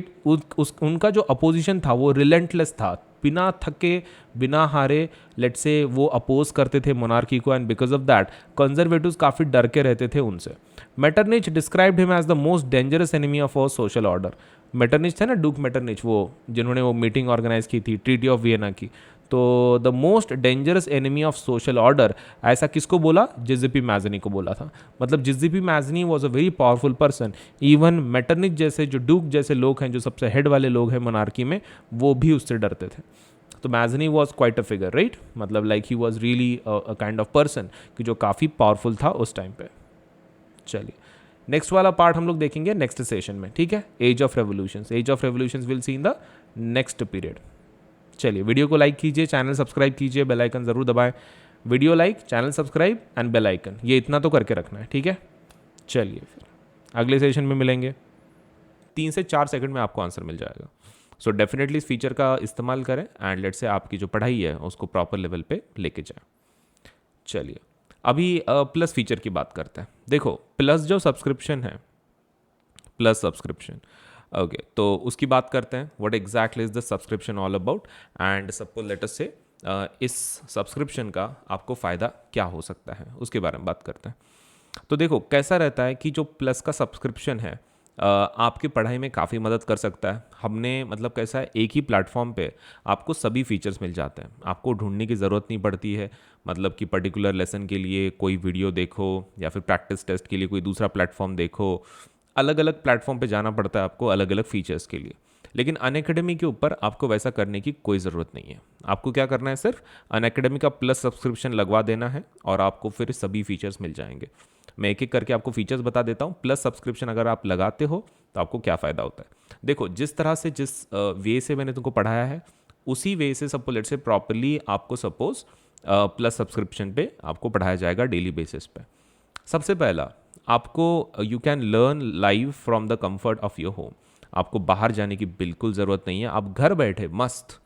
उनका जो अपोजिशन था वो रिलेंटलेस था, बिना थके बिना हारे लेट्स से वो अपोज करते थे मोनार्की को, and because of that conservatives काफ़ी डर के रहते थे उनसे। Metternich described him as the most dangerous enemy of our social order. Metternich थे ना, डूक मेटरनिच, वो जिन्होंने वो मीटिंग ऑर्गेनाइज की थी ट्रीटी ऑफ वियना की, तो the most dangerous enemy of social order ऐसा किसको बोला? जिज़िपी मैज़नी को बोला था। मतलब Giuseppe Mazzini was a very powerful person. Even Metternich जैसे जो डूक जैसे लोग हैं, जो सबसे हेड वाले लोग हैं मोनार्की में, वो भी उससे डरते थे। तो Mazzini was quite a figure, right? मतलब like he was really a kind of person कि जो काफ़ी पावरफुल था उस टाइम पे। चलिए नेक्स्ट वाला पार्ट हम लोग देखेंगे नेक्स्ट सेशन में, ठीक है? Age of revolutions. Age of revolutions will see in the next period. चलिए वीडियो को लाइक कीजिए, चैनल सब्सक्राइब कीजिए, बेल आइकन ज़रूर दबाएं। Video like, channel subscribe and bell icon, ये इतना तो करके रखना है, ठीक है? चलिए फिर अगले सेशन में मिलेंगे। 3 से 4 सेकंड में आपको आंसर मिल जाएगा। सो डेफिनेटली इस फीचर का इस्तेमाल करें एंड लेट से आपकी जो पढ़ाई है उसको प्रॉपर लेवल पे लेके जाएं। चलिए अभी प्लस फीचर की बात करते हैं। देखो प्लस जो सब्सक्रिप्शन है, प्लस सब्सक्रिप्शन, ओके, तो उसकी बात करते हैं। What exactly is the subscription all about, and suppose let us से इस सब्सक्रिप्शन का आपको फ़ायदा क्या हो सकता है उसके बारे में बात करते हैं। तो देखो कैसा रहता है कि जो प्लस का सब्सक्रिप्शन है आपकी पढ़ाई में काफ़ी मदद कर सकता है। हमने मतलब कैसा है, एक ही प्लेटफॉर्म पे आपको सभी फीचर्स मिल जाते हैं, आपको ढूंढने की ज़रूरत नहीं पड़ती है। मतलब कि पर्टिकुलर लेसन के लिए कोई वीडियो देखो या फिर प्रैक्टिस टेस्ट के लिए कोई दूसरा प्लेटफॉर्म देखो, अलग अलग प्लेटफॉर्म पे जाना पड़ता है आपको अलग अलग फीचर्स के लिए। लेकिन अनअकैडमी के ऊपर आपको वैसा करने की कोई ज़रूरत नहीं है। आपको क्या करना है, सिर्फ अनअकैडमी का प्लस सब्सक्रिप्शन लगवा देना है और आपको फिर सभी फीचर्स मिल जाएंगे। मैं एक एक करके आपको फीचर्स बता देता हूँ। प्लस सब्सक्रिप्शन अगर आप लगाते हो तो आपको क्या फ़ायदा होता है। देखो जिस तरह से जिस वे से मैंने तुमको पढ़ाया है उसी वे से सपोज लेट से प्रॉपरली आपको सपोज प्लस सब्सक्रिप्शन पे आपको पढ़ाया जाएगा डेली बेसिस पे। सबसे पहला आपको you can learn live from the comfort of your home. आपको बाहर जाने की बिल्कुल ज़रूरत नहीं है, आप घर बैठे मस्त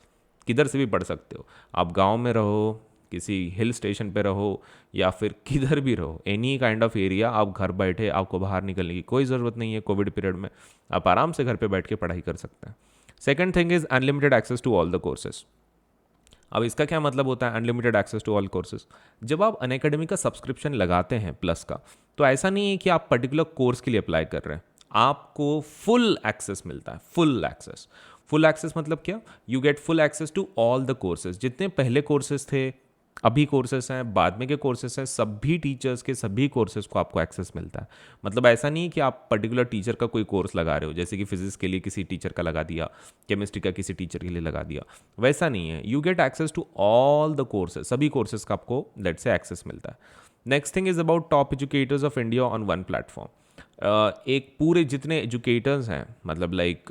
किधर से भी पढ़ सकते हो। आप गांव में रहो, किसी हिल स्टेशन पे रहो या फिर किधर भी रहो, एनी काइंड ऑफ एरिया, आप घर बैठे, आपको बाहर निकलने की कोई ज़रूरत नहीं है। कोविड पीरियड में आप आराम से घर पे बैठ के पढ़ाई कर सकते हैं। Second thing is unlimited access to all the courses. अब इसका क्या मतलब होता है unlimited access to all courses? जब आप अनअकैडमी का सब्सक्रिप्शन लगाते हैं प्लस का, तो ऐसा नहीं है कि आप पर्टिकुलर कोर्स के लिए अप्लाई कर रहे हैं, आपको फुल एक्सेस मिलता है। फुल एक्सेस, फुल एक्सेस मतलब क्या? You get full access to all the courses. जितने पहले कोर्सेज थे, अभी कोर्सेस हैं, बाद में के कोर्सेस हैं, सभी टीचर्स के सभी कोर्सेज को आपको एक्सेस मिलता है। मतलब ऐसा नहीं है कि आप पर्टिकुलर टीचर का कोई कोर्स लगा रहे हो, जैसे कि फिजिक्स के लिए किसी टीचर का लगा दिया, केमिस्ट्री का किसी टीचर के लिए लगा दिया, वैसा नहीं है। You get access to all the courses, सभी कोर्सेज का आपको लेट से एक्सेस मिलता है। Next thing is about top educators of India on one platform. एक पूरे जितने एजुकेटर्स हैं, मतलब लाइक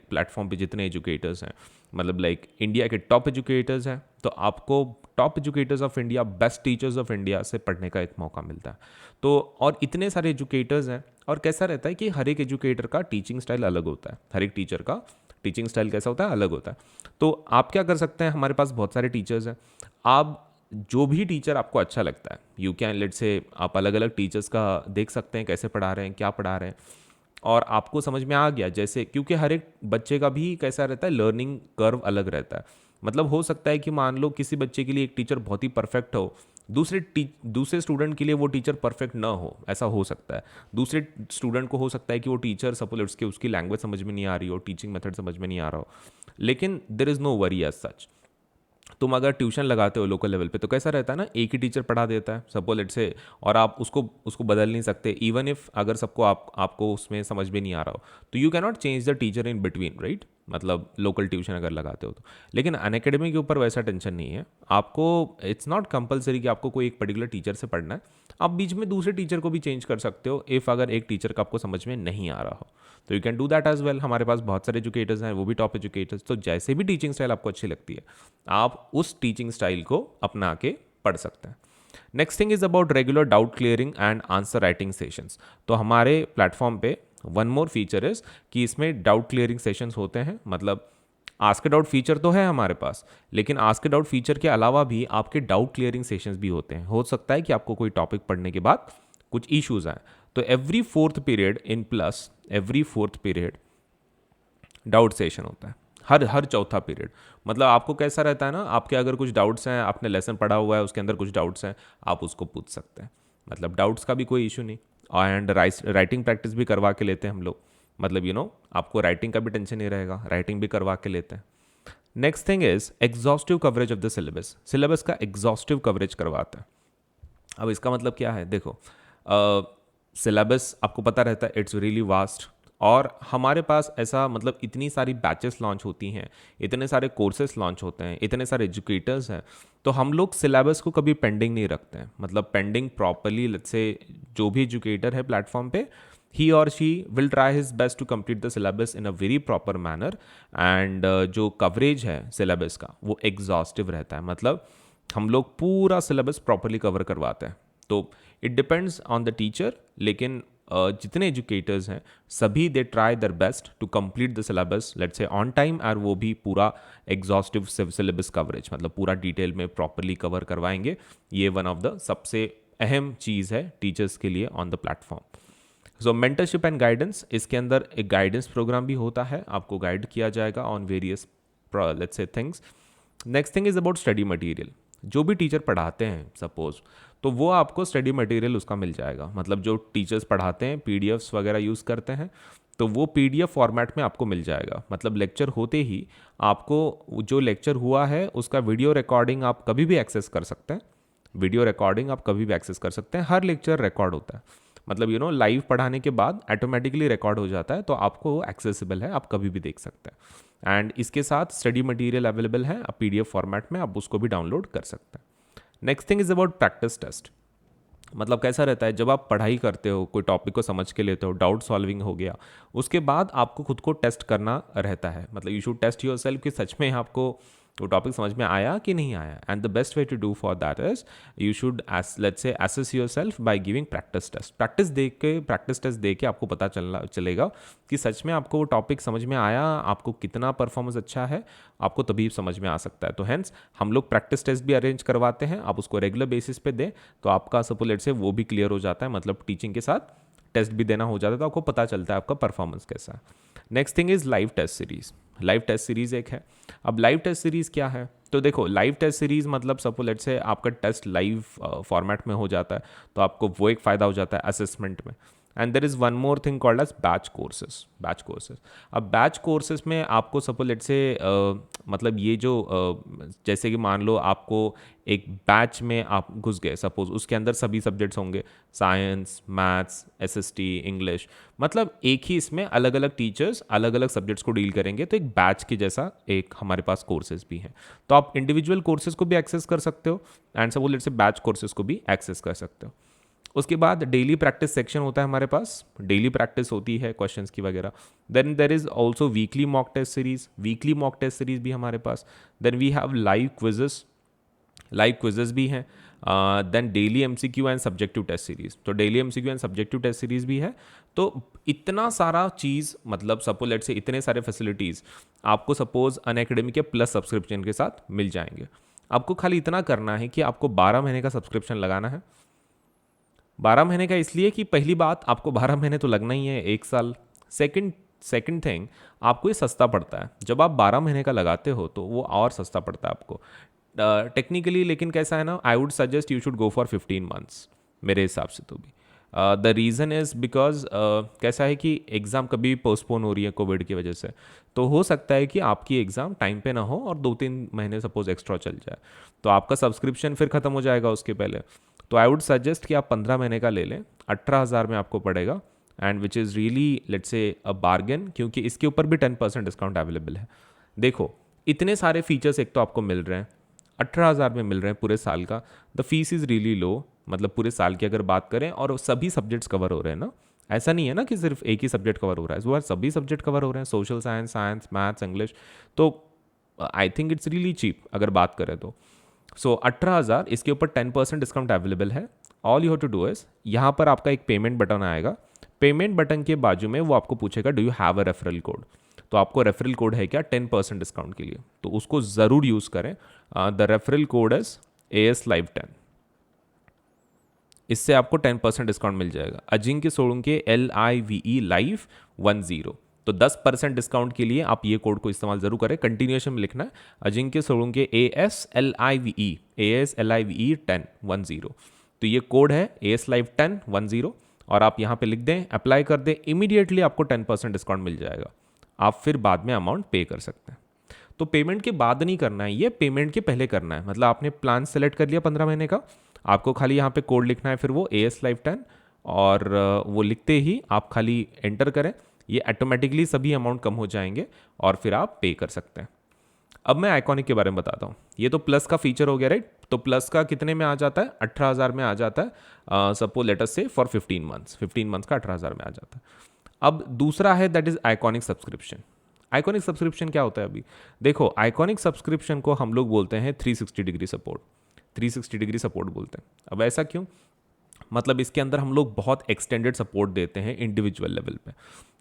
प्लेटफॉर्म पे जितने एजुकेटर्स हैं, मतलब लाइक इंडिया के टॉप एजुकेटर्स हैं, तो आपको top educators of India, best teachers of India से पढ़ने का एक मौका मिलता है। तो और इतने सारे एजुकेटर्स हैं, और कैसा रहता है कि हर एक एजुकेटर का टीचिंग स्टाइल अलग होता है, हर एक टीचर का टीचिंग स्टाइल कैसा होता है, अलग होता है। तो आप क्या कर सकते हैं, हमारे पास बहुत सारे टीचर्स हैं, आप जो भी टीचर आपको अच्छा लगता है, यू कैन लेट से आप अलग अलग टीचर्स का देख सकते हैं कैसे पढ़ा रहे हैं, क्या पढ़ा रहे हैं, और आपको समझ में आ गया। जैसे क्योंकि हर एक बच्चे का भी कैसा रहता है, लर्निंग कर्व अलग रहता है। मतलब हो सकता है कि मान लो किसी बच्चे के लिए एक टीचर बहुत ही परफेक्ट हो, दूसरे स्टूडेंट के लिए वो टीचर परफेक्ट ना हो, ऐसा हो सकता है। दूसरे स्टूडेंट को हो सकता है कि वो टीचर सपोज उसकी लैंग्वेज समझ में नहीं आ रही हो, टीचिंग मेथड समझ में नहीं आ रहा हो, लेकिन there is no worry as such. तुम अगर ट्यूशन लगाते हो लोकल लेवल पे, तो कैसा रहता है ना, एक ही टीचर पढ़ा देता है सपोज लेट से, और आप उसको बदल नहीं सकते। इवन इफ अगर सबको आपको उसमें समझ में नहीं आ रहा हो, तो you can not change the teacher in between, right? मतलब लोकल ट्यूशन अगर लगाते हो तो। लेकिन अनअकैडमी के ऊपर वैसा टेंशन नहीं है आपको। इट्स नॉट कंपलसरी कि आपको कोई एक पर्टिकुलर टीचर से पढ़ना है, आप बीच में दूसरे टीचर को भी चेंज कर सकते हो इफ़ अगर एक टीचर का आपको समझ में नहीं आ रहा हो, तो you can do that as well. हमारे पास बहुत सारे एजुकेटर्स हैं, वो भी टॉप एजुकेटर्स, तो जैसे भी टीचिंग स्टाइल आपको अच्छी लगती है, आप उस टीचिंग स्टाइल को अपना के पढ़ सकते हैं। Next thing is about regular doubt clearing and answer writing sessions. तो हमारे प्लेटफॉर्म पे वन मोर फीचर इज कि इसमें डाउट क्लियरिंग सेशंस होते हैं। मतलब आस्क डाउट फीचर तो है हमारे पास, लेकिन आस्क डाउट फीचर के अलावा भी आपके डाउट क्लियरिंग सेशंस भी होते हैं। हो सकता है कि आपको कोई टॉपिक पढ़ने के बाद कुछ इश्यूज आए, तो every fourth period in plus, every fourth period doubt session होता है हर हर चौथा पीरियड। मतलब आपको कैसा रहता है ना, आपके अगर कुछ डाउट्स हैं, आपने लेसन पढ़ा हुआ है उसके अंदर कुछ डाउट्स हैं, आप उसको पूछ सकते हैं। मतलब डाउट्स का भी कोई इशू नहीं। एंड राइटिंग प्रैक्टिस भी करवा के लेते हैं हम लोग। मतलब आपको राइटिंग का भी टेंशन नहीं रहेगा, राइटिंग भी करवा के लेते हैं। Next thing is exhaustive coverage of the syllabus. Syllabus का एग्जॉस्टिव कवरेज करवाता है। अब इसका मतलब क्या है, देखो सिलेबस आपको पता रहता है इट्स रियली वास्ट, और हमारे पास ऐसा मतलब इतनी सारी बैचेस लॉन्च होती हैं, इतने सारे कोर्सेस लॉन्च होते हैं, इतने सारे एजुकेटर्स हैं, तो हम लोग सिलेबस को कभी पेंडिंग नहीं रखते हैं। मतलब पेंडिंग प्रॉपरली, लेट्स से जो भी एजुकेटर है प्लेटफॉर्म पे, ही और she will try his best to complete the syllabus in a very proper manner. And जो कवरेज है सिलेबस का वो एग्जॉस्टिव रहता है। मतलब हम लोग पूरा सिलेबस प्रॉपरली कवर करवाते हैं। तो it depends on the teacher, लेकिन जितने एजुकेटर्स हैं सभी they try their best to complete the syllabus, let's say on time, और वो भी पूरा एग्जॉस्टिव सिलेबस कवरेज, मतलब पूरा डिटेल में प्रॉपरली कवर करवाएंगे। ये वन ऑफ द सबसे अहम चीज़ है टीचर्स के लिए on the platform. So mentorship and guidance, इसके अंदर एक गाइडेंस प्रोग्राम भी होता है, आपको गाइड किया जाएगा on various let's say things. Next thing is about study material. जो भी टीचर पढ़ाते हैं सपोज, तो वो आपको स्टडी मटेरियल उसका मिल जाएगा। मतलब जो टीचर्स पढ़ाते हैं पीडीएफ्स वगैरह यूज़ करते हैं, तो वो पीडीएफ फॉर्मेट में आपको मिल जाएगा। मतलब लेक्चर होते ही आपको जो लेक्चर हुआ है उसका वीडियो रिकॉर्डिंग आप कभी भी एक्सेस कर सकते हैं। वीडियो रिकॉर्डिंग आप कभी भी एक्सेस कर सकते हैं, हर लेक्चर रिकॉर्ड होता है। मतलब लाइव पढ़ाने के बाद ऑटोमेटिकली रिकॉर्ड हो जाता है, तो आपको एक्सेसिबल है, आप कभी भी देख सकते हैं। एंड इसके साथ स्टडी मटेरियल अवेलेबल है पीडीएफ फॉर्मेट में, आप उसको भी डाउनलोड कर सकते हैं। Next thing is about practice test. मतलब कैसा रहता है, जब आप पढ़ाई करते हो, कोई टॉपिक को समझ के लेते हो, डाउट सॉल्विंग हो गया, उसके बाद आपको खुद को टेस्ट करना रहता है। मतलब you should test yourself कि सच में आपको वो टॉपिक समझ में आया कि नहीं आया। And the best way to do for that is you should let's say assess yourself by giving practice test. Practice test दे के आपको पता चलेगा कि सच में आपको वो टॉपिक समझ में आया, आपको कितना परफॉर्मेंस अच्छा है, आपको तभी समझ में आ सकता है। तो हेंस हम लोग प्रैक्टिस टेस्ट भी अरेंज करवाते हैं, आप उसको रेगुलर बेसिस पे दें, तो आपका सपोलेट से वो भी क्लियर हो जाता है। मतलब टीचिंग के साथ टेस्ट भी देना हो जाता है, तो आपको पता चलता है आपका परफॉर्मेंस कैसा है। Next thing is live test series. Live test series एक है। अब लाइव टेस्ट सीरीज क्या है, तो देखो लाइव टेस्ट सीरीज मतलब सपोलेट से आपका टेस्ट लाइव फॉर्मेट में हो जाता है, तो आपको वो एक फ़ायदा हो जाता है असेसमेंट में। And there is one more thing called as batch courses. Batch courses, अब बैच कोर्सेज में आपको सपोलेट से मतलब ये जो जैसे कि मान लो आपको एक बैच में आप घुस गए, सपोज उसके अंदर सभी सब्जेक्ट्स होंगे, साइंस, मैथ्स, एसएसटी, इंग्लिश। मतलब एक ही इसमें अलग अलग टीचर्स अलग अलग सब्जेक्ट्स को डील करेंगे, तो एक बैच के जैसा एक हमारे पास कोर्सेज भी हैं। तो आप इंडिविजुअल कोर्सेज को भी एक्सेस कर सकते हो, एंड सपोज से बैच कोर्सेज को भी एक्सेस कर सकते हो। उसके बाद डेली प्रैक्टिस सेक्शन होता है हमारे पास, डेली प्रैक्टिस होती है क्वेश्चंस की वगैरह। Then there is also weekly mock test series, weekly mock test series भी हमारे पास। Then we have live quizzes, live quizzes भी हैं। Then daily MCQ and subjective test series, तो daily MCQ and subjective test series भी है। तो इतना सारा चीज़, मतलब सपोलेट से इतने सारे फैसिलिटीज़ आपको सपोज अनएकेडमी के प्लस सब्सक्रिप्शन के साथ मिल जाएंगे। आपको खाली इतना करना है कि आपको 12 महीने का सब्सक्रिप्शन लगाना है। 12 महीने का इसलिए कि पहली बात आपको 12 महीने तो लगना ही है, एक साल। सेकंड थिंग, आपको ये सस्ता पड़ता है। जब आप 12 महीने का लगाते हो तो वो और सस्ता पड़ता है आपको टेक्निकली। लेकिन कैसा है ना, I would suggest you should go for 15 months मेरे हिसाब से। तो भी द रीज़न इज़ बिकॉज कैसा है कि एग्ज़ाम कभी पोस्टपोन हो रही है कोविड की वजह से, तो हो सकता है कि आपकी एग्ज़ाम टाइम पे ना हो और 2-3 महीने सपोज एक्स्ट्रा चल जाए, तो आपका सब्सक्रिप्शन फिर ख़त्म हो जाएगा उसके पहले। तो आई वुड सजेस्ट कि आप 15 महीने का ले लें, 18,000 में आपको पड़ेगा, and which is really let's say a bargain, क्योंकि इसके ऊपर भी 10% डिस्काउंट अवेलेबल है। देखो इतने सारे फीचर्स एक तो आपको मिल रहे हैं, 18,000 में मिल रहे हैं पूरे साल का। The fees is really low, मतलब पूरे साल की अगर बात करें, और सभी सब्जेक्ट्स कवर हो रहे हैं ना। ऐसा नहीं है ना कि सिर्फ एक ही सब्जेक्ट कवर हो रहा है, वो सभी सब्जेक्ट कवर हो रहे हैं, social science, science, maths, English. तो I think it's really cheap अगर बात करें तो। सो 18,000, इसके ऊपर 10% डिस्काउंट अवेलेबल है। All you have to do is, यहाँ पर आपका एक पेमेंट बटन आएगा, पेमेंट बटन के बाजू में वो आपको पूछेगा do you have a referral code. तो आपको रेफरल कोड है क्या 10% डिस्काउंट के लिए, तो उसको ज़रूर यूज़ करें। The referral code is AS Live 10, इससे आपको 10% डिस्काउंट मिल जाएगा। अजिंक्य सोलंकी LIVE Live 10, तो 10% डिस्काउंट के लिए आप ये कोड को इस्तेमाल जरूर करें। कंटिन्यूएशन में लिखना है अजिंक्य सोलंकी ASLIVE 10 तो ये कोड है ASLIVE 10 और आप यहाँ पे लिख दें, अप्लाई कर दें, इमीडिएटली आपको 10% डिस्काउंट मिल जाएगा। आप फिर बाद में अमाउंट पे कर सकते हैं। तो पेमेंट के बाद नहीं करना है, ये पेमेंट के पहले करना है। मतलब आपने प्लान सेलेक्ट कर लिया 15 महीने का, आपको खाली यहाँ पे कोड लिखना है, फिर वो ASLIVE 10 और वो लिखते ही आप खाली एंटर करें, ये ऑटोमेटिकली सभी अमाउंट कम हो जाएंगे और फिर आप पे कर सकते हैं। अब मैं आइकॉनिक के बारे में बताता हूँ। ये तो प्लस का फीचर हो गया, राइट। तो प्लस का कितने में आ जाता है? 18,000 में आ जाता है। सपोज लेट अस से फॉर 15 मंथ्स का 18,000 में आ जाता है। अब दूसरा है that is iconic subscription. Iconic subscription क्या होता है? अभी देखो, आइकॉनिक सब्सक्रिप्शन को हम लोग बोलते हैं 360 डिग्री सपोर्ट। 360 डिग्री सपोर्ट बोलते हैं। अब ऐसा क्यों? मतलब इसके अंदर हम लोग बहुत एक्सटेंडेड सपोर्ट देते हैं इंडिविजुअल लेवल पे।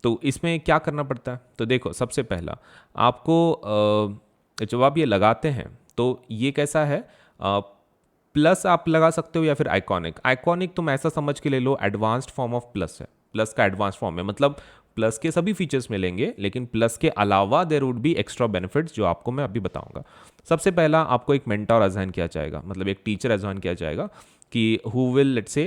तो इसमें क्या करना पड़ता है? तो देखो, सबसे पहला आपको जब आप ये लगाते हैं तो ये कैसा है, प्लस आप लगा सकते हो या फिर आइकॉनिक। आइकॉनिक तुम ऐसा समझ के ले लो एडवांस्ड फॉर्म ऑफ प्लस है। प्लस का एडवांस फॉर्म है, मतलब प्लस के सभी फीचर्स मिलेंगे, लेकिन प्लस के अलावा there would be extra benefits जो आपको मैं अभी बताऊंगा। सबसे पहला आपको एक मेंटर असाइन किया जाएगा, मतलब एक टीचर असाइन किया जाएगा कि हु विल लेट्स से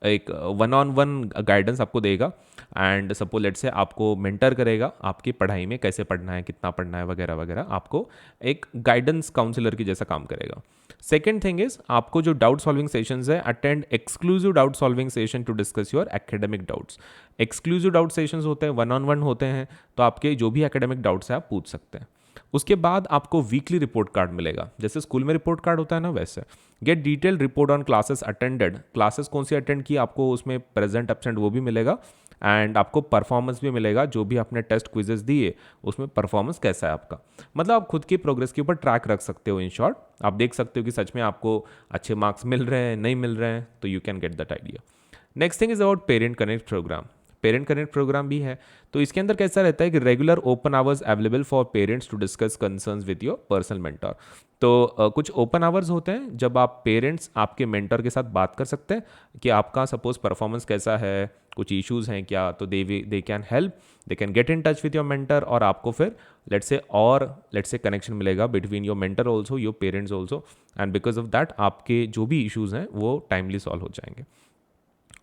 एक 1-on-1 गाइडेंस आपको देगा एंड सपोज लेट से आपको मेंटर करेगा आपकी पढ़ाई में, कैसे पढ़ना है, कितना पढ़ना है वगैरह वगैरह, आपको एक गाइडेंस काउंसलर की जैसा काम करेगा। सेकेंड थिंग इज आपको जो डाउट सॉल्विंग सेशंस है, attend exclusive doubt solving session to discuss your academic doubts. Exclusive doubt sessions होते हैं, 1-on-1 होते हैं, तो आपके जो भी एकेडमिक डाउट्स हैं आप पूछ सकते हैं। उसके बाद आपको वीकली रिपोर्ट कार्ड मिलेगा, जैसे स्कूल में रिपोर्ट कार्ड होता है ना वैसे। Gate detail report on classes attended, classes कौन सी अटेंड की आपको उसमें प्रेजेंट एब्सेंट वो भी मिलेगा एंड आपको परफॉर्मेंस भी मिलेगा, जो भी आपने टेस्ट क्विजेस दिए उसमें परफॉर्मेंस कैसा है आपका। मतलब आप खुद की प्रोग्रेस के ऊपर ट्रैक रख सकते हो। इन शॉर्ट आप देख सकते हो कि सच में आपको अच्छे मार्क्स मिल रहे हैं, नहीं मिल रहे हैं, तो you can get that idea. Next thing is about parent connect program. Parent connect program भी है, तो इसके अंदर कैसा रहता है कि regular open hours available for parents to discuss concerns with your personal mentor. तो कुछ ओपन आवर्स होते हैं जब आप पेरेंट्स आपके मेंटर के साथ बात कर सकते हैं कि आपका सपोज परफॉर्मेंस कैसा है, कुछ इश्यूज हैं क्या, तो they can help, they can get in touch with your mentor और आपको फिर लेट्स से कनेक्शन मिलेगा between your mentor also, your parents also, and because of that आपके जो भी इश्यूज हैं वो टाइमली सॉल्व हो जाएंगे।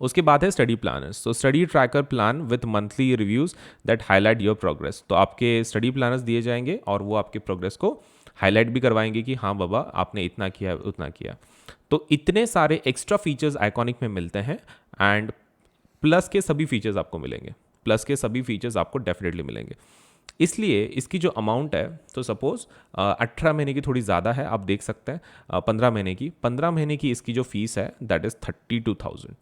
उसके बाद है स्टडी प्लानर्स। तो study tracker plan with monthly reviews that highlight your progress. तो आपके स्टडी प्लानर्स दिए जाएंगे और वो आपके प्रोग्रेस को हाईलाइट भी करवाएंगे कि हाँ बाबा आपने इतना किया उतना किया। तो इतने सारे एक्स्ट्रा फीचर्स आइकॉनिक में मिलते हैं एंड प्लस के सभी फीचर्स आपको मिलेंगे। प्लस के सभी फीचर्स आपको डेफिनेटली मिलेंगे। इसलिए इसकी जो अमाउंट है, तो सपोज 18 महीने की थोड़ी ज़्यादा है, आप देख सकते हैं 15 महीने की इसकी जो फीस है दैट इज़ 32,000।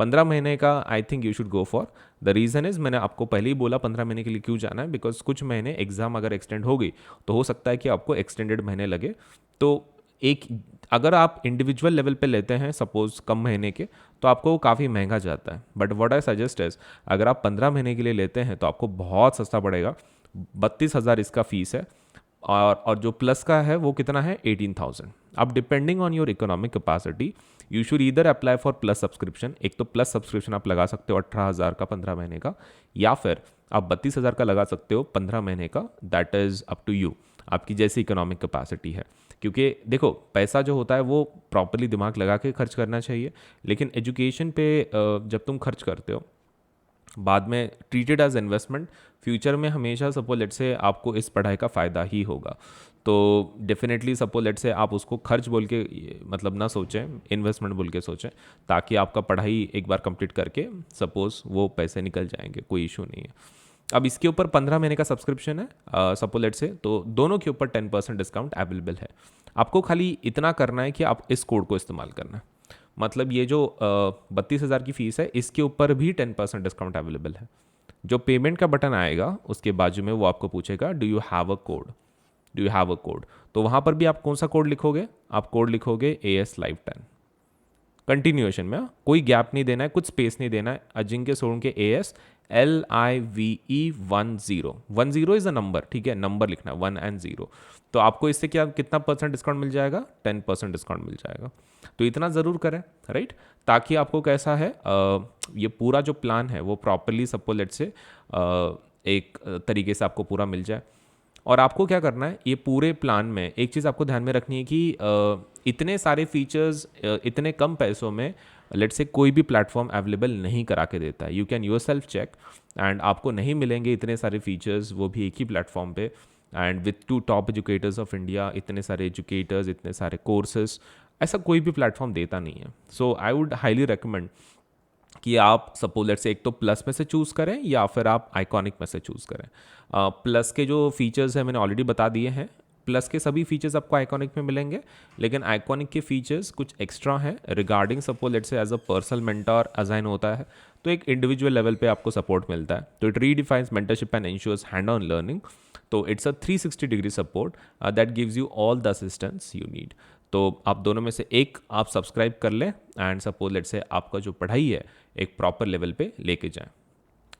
15 महीने का I think you should go for. The reason is, मैंने आपको पहले ही बोला 15 महीने के लिए क्यों जाना है, बिकॉज कुछ महीने एग्जाम अगर एक्सटेंड हो गई तो हो सकता है कि आपको एक्सटेंडेड महीने लगे। तो एक अगर आप इंडिविजुअल लेवल पे लेते हैं सपोज कम महीने के, तो आपको काफ़ी महंगा जाता है। But what I suggest is, अगर आप 15 महीने के लिए लेते हैं तो आपको बहुत सस्ता पड़ेगा। 32,000 इसका फीस है और जो प्लस का है वो कितना है 18,000। अब depending on your economic capacity you should either apply for plus subscription. एक तो प्लस सब्सक्रिप्शन आप लगा सकते हो 18,000 का 15 महीने का, या फिर आप 32,000 का लगा सकते हो 15 महीने का। That is up to you, आपकी जैसी इकोनॉमिक कैपेसिटी है। क्योंकि देखो पैसा जो होता है वो प्रॉपरली दिमाग लगा के खर्च करना चाहिए, लेकिन एजुकेशन पे जब तुम खर्च करते हो बाद में ट्रीटेड एज इन्वेस्टमेंट, फ्यूचर में हमेशा सपोज लेट से आपको इस पढ़ाई का फ़ायदा ही होगा। तो डेफिनेटली सपोज लेट से आप उसको खर्च बोल के मतलब ना सोचें, इन्वेस्टमेंट बोल के सोचें, ताकि आपका पढ़ाई एक बार कंप्लीट करके सपोज वो पैसे निकल जाएंगे, कोई इशू नहीं है। अब इसके ऊपर 15 महीने का सब्सक्रिप्शन है सपोज लेट से, तो दोनों के ऊपर 10% डिस्काउंट अवेलेबल है। आपको खाली इतना करना है कि आप इस कोड को इस्तेमाल करना है। मतलब ये जो 32,000 की फ़ीस है इसके ऊपर भी 10% डिस्काउंट अवेलेबल है। जो पेमेंट का बटन आएगा उसके बाजू में वो आपको पूछेगा do you have a code, do you have a code. तो वहाँ पर भी आप कौन सा कोड लिखोगे, आप कोड लिखोगे ASLIVE 10। कंटिन्यूएशन में कोई गैप नहीं देना है, कुछ स्पेस नहीं देना है। Ajinkya Solanki ASLIVE 10 is a number, ठीक है, नंबर लिखना है 1 and 0। तो आपको इससे क्या कितना % डिस्काउंट मिल जाएगा, 10% डिस्काउंट मिल जाएगा। तो इतना ज़रूर करें, राइट, ताकि आपको कैसा है ये पूरा जो प्लान है वो प्रॉपरली सपोज लेट से एक तरीके से आपको पूरा मिल जाए। और आपको क्या करना है, ये पूरे प्लान में एक चीज़ आपको ध्यान में रखनी है कि इतने सारे फीचर्स इतने कम पैसों में लेट्स से कोई भी प्लेटफॉर्म अवेलेबल नहीं करा के देता है। You can yourself check, and आपको नहीं मिलेंगे इतने सारे फीचर्स, वो भी एक ही प्लेटफॉर्म पे, and with 2 top educators of India, इतने सारे एजुकेटर्स, इतने सारे कोर्सेज, ऐसा कोई भी प्लेटफॉर्म देता नहीं है। सो आई वुड हाईली रिकमेंड कि आप सपोज लेट से एक तो प्लस में से चूज़ करें या फिर आप आइकॉनिक में से चूज़ करें। प्लस के जो फीचर्स हैं मैंने ऑलरेडी बता दिए हैं। प्लस के सभी फीचर्स आपको आइकॉनिक में मिलेंगे, लेकिन आइकॉनिक के फीचर्स कुछ एक्स्ट्रा हैं regarding suppose let say as a personal mentor assign होता है, तो एक इंडिविजुअल लेवल पे आपको सपोर्ट मिलता है। तो it redefines mentorship and ensures hand on learning. तो it's a 360 degree support that gives you all the assistance you need. तो आप दोनों में से एक आप सब्सक्राइब कर लें, एंड सपोज लेट से आपका जो पढ़ाई है एक प्रॉपर लेवल पे लेके जाएं।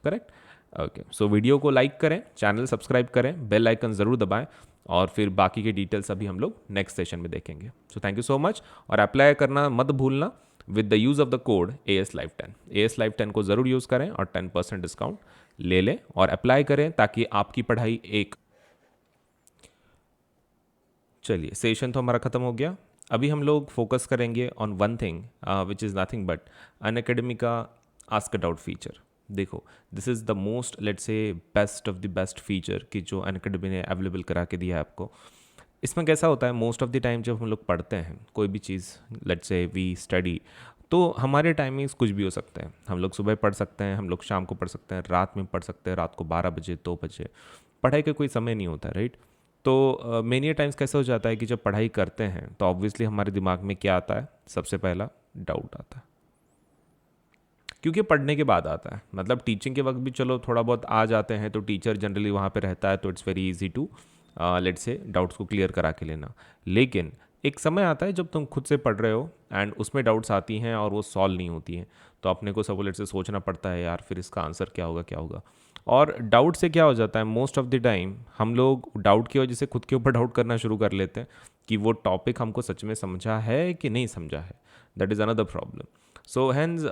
करेक्ट? ओके, सो वीडियो को लाइक करें, चैनल सब्सक्राइब करें, बेल आइकन ज़रूर दबाएं, और फिर बाकी के डिटेल्स अभी हम लोग नेक्स्ट सेशन में देखेंगे। So thank you so much, और अप्लाई करना मत भूलना with the use of the code AS Live 10। AS Live 10 को ज़रूर यूज़ करें और 10% डिस्काउंट ले लें और अप्लाई करें, ताकि आपकी पढ़ाई एक। चलिए, सेशन तो हमारा ख़त्म हो गया। अभी हम लोग फोकस करेंगे on one thing which is nothing but Unacademy का आस्क अ डाउट फीचर। देखो, this is the most let's से best of the best feature कि जो अनअकैडमी ने अवेलेबल करा के दिया है आपको। इसमें कैसा होता है, मोस्ट ऑफ द टाइम जब हम लोग पढ़ते हैं कोई भी चीज़, लेट्स से वी स्टडी, तो हमारे टाइमिंग्स कुछ भी हो सकते हैं। हम लोग सुबह पढ़ सकते हैं, हम लोग शाम को पढ़ सकते हैं, रात में पढ़ सकते हैं, रात को 12 बजे 2 बजे, पढ़ाई का कोई समय नहीं होता, राइट? तो मेनी टाइम्स कैसे हो जाता है कि जब पढ़ाई करते हैं तो ऑब्वियसली हमारे दिमाग में क्या आता है, सबसे पहला डाउट आता है, क्योंकि पढ़ने के बाद आता है। मतलब टीचिंग के वक्त भी चलो थोड़ा बहुत आ जाते हैं, तो टीचर जनरली वहाँ पे रहता है, तो it's very easy to let's say doubts को क्लियर करा के लेना। लेकिन एक समय आता है जब तुम खुद से पढ़ रहे हो एंड उसमें डाउट्स आती हैं और वो सॉल्व नहीं होती हैं, तो अपने को सब लेट से सोचना पड़ता है, यार फिर इसका आंसर क्या होगा क्या होगा। और डाउट से क्या हो जाता है, मोस्ट ऑफ द टाइम हम लोग डाउट की वजह से खुद के ऊपर डाउट करना शुरू कर लेते हैं कि वो टॉपिक हमको सच में समझा है कि नहीं समझा है। That is another problem. So hence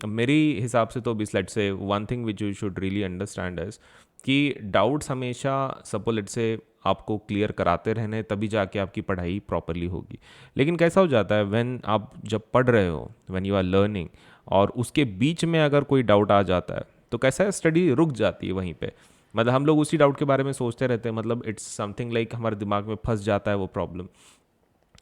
मेरी हिसाब से तो भी let's say one thing which you should really understand is कि डाउट्स हमेशा सपोज लेट्स से आपको क्लियर कराते रहने, तभी जाके आपकी पढ़ाई प्रॉपरली होगी। लेकिन कैसा हो जाता है, व्हेन आप जब पढ़ रहे हो, व्हेन यू आर लर्निंग, और उसके बीच में अगर कोई डाउट आ जाता है, तो कैसा है, स्टडी रुक जाती है वहीं पे। मतलब हम लोग उसी डाउट के बारे में सोचते रहते हैं, मतलब इट्स समथिंग लाइक हमारे दिमाग में फंस जाता है वो प्रॉब्लम,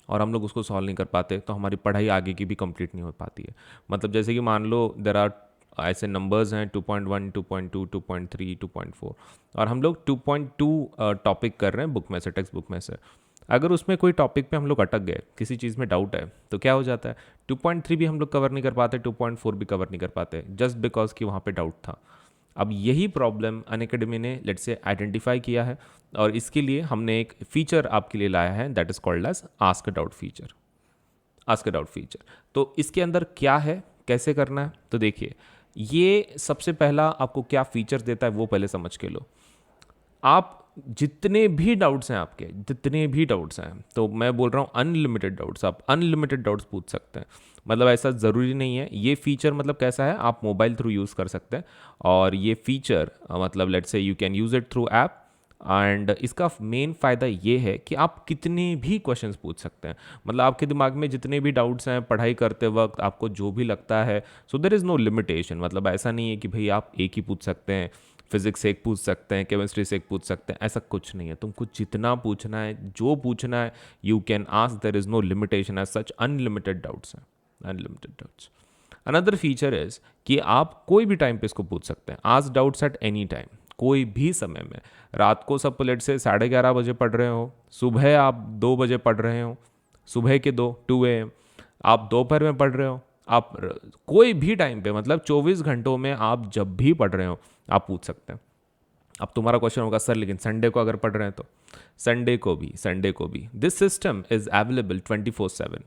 और हम लोग उसको सॉल्व नहीं कर पाते, तो हमारी पढ़ाई आगे की भी कंप्लीट नहीं हो पाती है। मतलब जैसे कि मान लो देर आर ऐसे नंबर्स हैं 2.1, 2.2, 2.3, 2.4, और हम लोग 2.2 टॉपिक कर रहे हैं बुक में से, टेक्स्ट बुक में से। अगर उसमें कोई टॉपिक पे हम लोग अटक गए, किसी चीज़ में डाउट है, तो क्या हो जाता है, 2.3 भी हम लोग कवर नहीं कर पाते, 2.4 भी कवर नहीं कर पाते, जस्ट बिकॉज कि वहाँ पे डाउट था। अब यही प्रॉब्लम अनअकैडमी ने लेट्स से आइडेंटिफाई किया है, और इसके लिए हमने एक फीचर आपके लिए लाया है, that is called as ask a doubt feature. Ask a doubt feature, तो इसके अंदर क्या है, कैसे करना है, तो देखिए, ये सबसे पहला आपको क्या फीचर देता है वो पहले समझ के लो। आप जितने भी डाउट्स हैं, आपके जितने भी डाउट्स हैं, तो मैं बोल रहा हूँ अनलिमिटेड डाउट्स, आप अनलिमिटेड डाउट्स पूछ सकते हैं। मतलब ऐसा ज़रूरी नहीं है। ये फीचर मतलब कैसा है, आप मोबाइल थ्रू यूज़ कर सकते हैं, और ये फीचर मतलब let's say you can use it through app, and इसका मेन फ़ायदा ये है कि आप कितने भी क्वेश्चंस पूछ सकते हैं। मतलब आपके दिमाग में जितने भी डाउट्स हैं पढ़ाई करते वक्त, आपको जो भी लगता है, so there is no limitation. मतलब ऐसा नहीं है कि भाई आप एक ही पूछ सकते हैं, फिजिक्स से एक पूछ सकते हैं, केमिस्ट्री से एक पूछ सकते हैं, ऐसा कुछ नहीं है। तुमको जितना पूछना है, जो पूछना है, you can ask, there is no limitation as such, unlimited doubts हैं, unlimited doubts. Another feature is कि आप कोई भी टाइम पे इसको पूछ सकते हैं, ask doubts at any time, कोई भी समय में। रात को सब प्लेट से 11:30 बजे पढ़ रहे हो, सुबह आप 2 बजे पढ़ रहे हो, सुबह के 2 AM, आप दोपहर में पढ़ रहे हो, आप कोई भी टाइम पे, मतलब 24 घंटों में आप जब भी पढ़ रहे हो आप पूछ सकते हैं। अब तुम्हारा क्वेश्चन होगा, सर लेकिन संडे को अगर पढ़ रहे हैं तो? संडे को भी दिस सिस्टम इज़ अवेलेबल 24/7।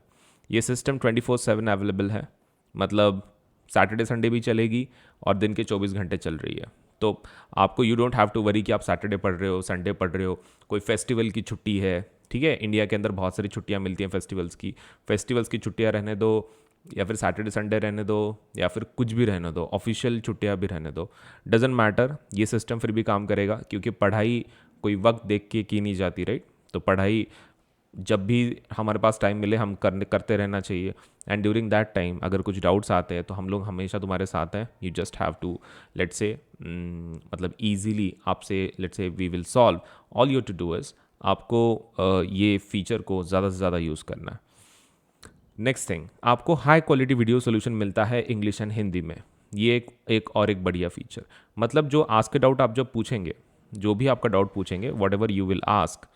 ये सिस्टम 24/7 अवेलेबल है, मतलब सैटरडे संडे भी चलेगी और दिन के 24 घंटे चल रही है। तो आपको you don't have to worry कि आप सैटरडे पढ़ रहे हो, संडे पढ़ रहे हो, कोई फेस्टिवल की छुट्टी है, ठीक है। इंडिया के अंदर बहुत सारी छुट्टियां मिलती हैं फेस्टिवल्स की। फेस्टिवल्स की छुट्टियां रहने दो, या फिर सैटरडे संडे रहने दो, या फिर कुछ भी रहने दो, ऑफिशियल छुट्टियां भी रहने दो, डजेंट मैटर, ये सिस्टम फिर भी काम करेगा, क्योंकि पढ़ाई कोई वक्त देख के की नहीं जाती, राइट। तो पढ़ाई जब भी हमारे पास टाइम मिले हम करते रहना चाहिए। एंड ड्यूरिंग दैट टाइम अगर कुछ डाउट्स आते हैं तो हम लोग हमेशा तुम्हारे साथ हैं। You just have to let's say मतलब ईजीली आपसे let's say we will solve. All you to do is आपको ये फीचर को ज़्यादा से ज़्यादा यूज़ करना है। नेक्स्ट थिंग, आपको हाई क्वालिटी वीडियो सोल्यूशन मिलता है इंग्लिश एंड हिंदी में। ये एक और एक बढ़िया फीचर, मतलब जो आस्क डाउट आप जब पूछेंगे, जो भी आपका डाउट पूछेंगे, what ever you will ask,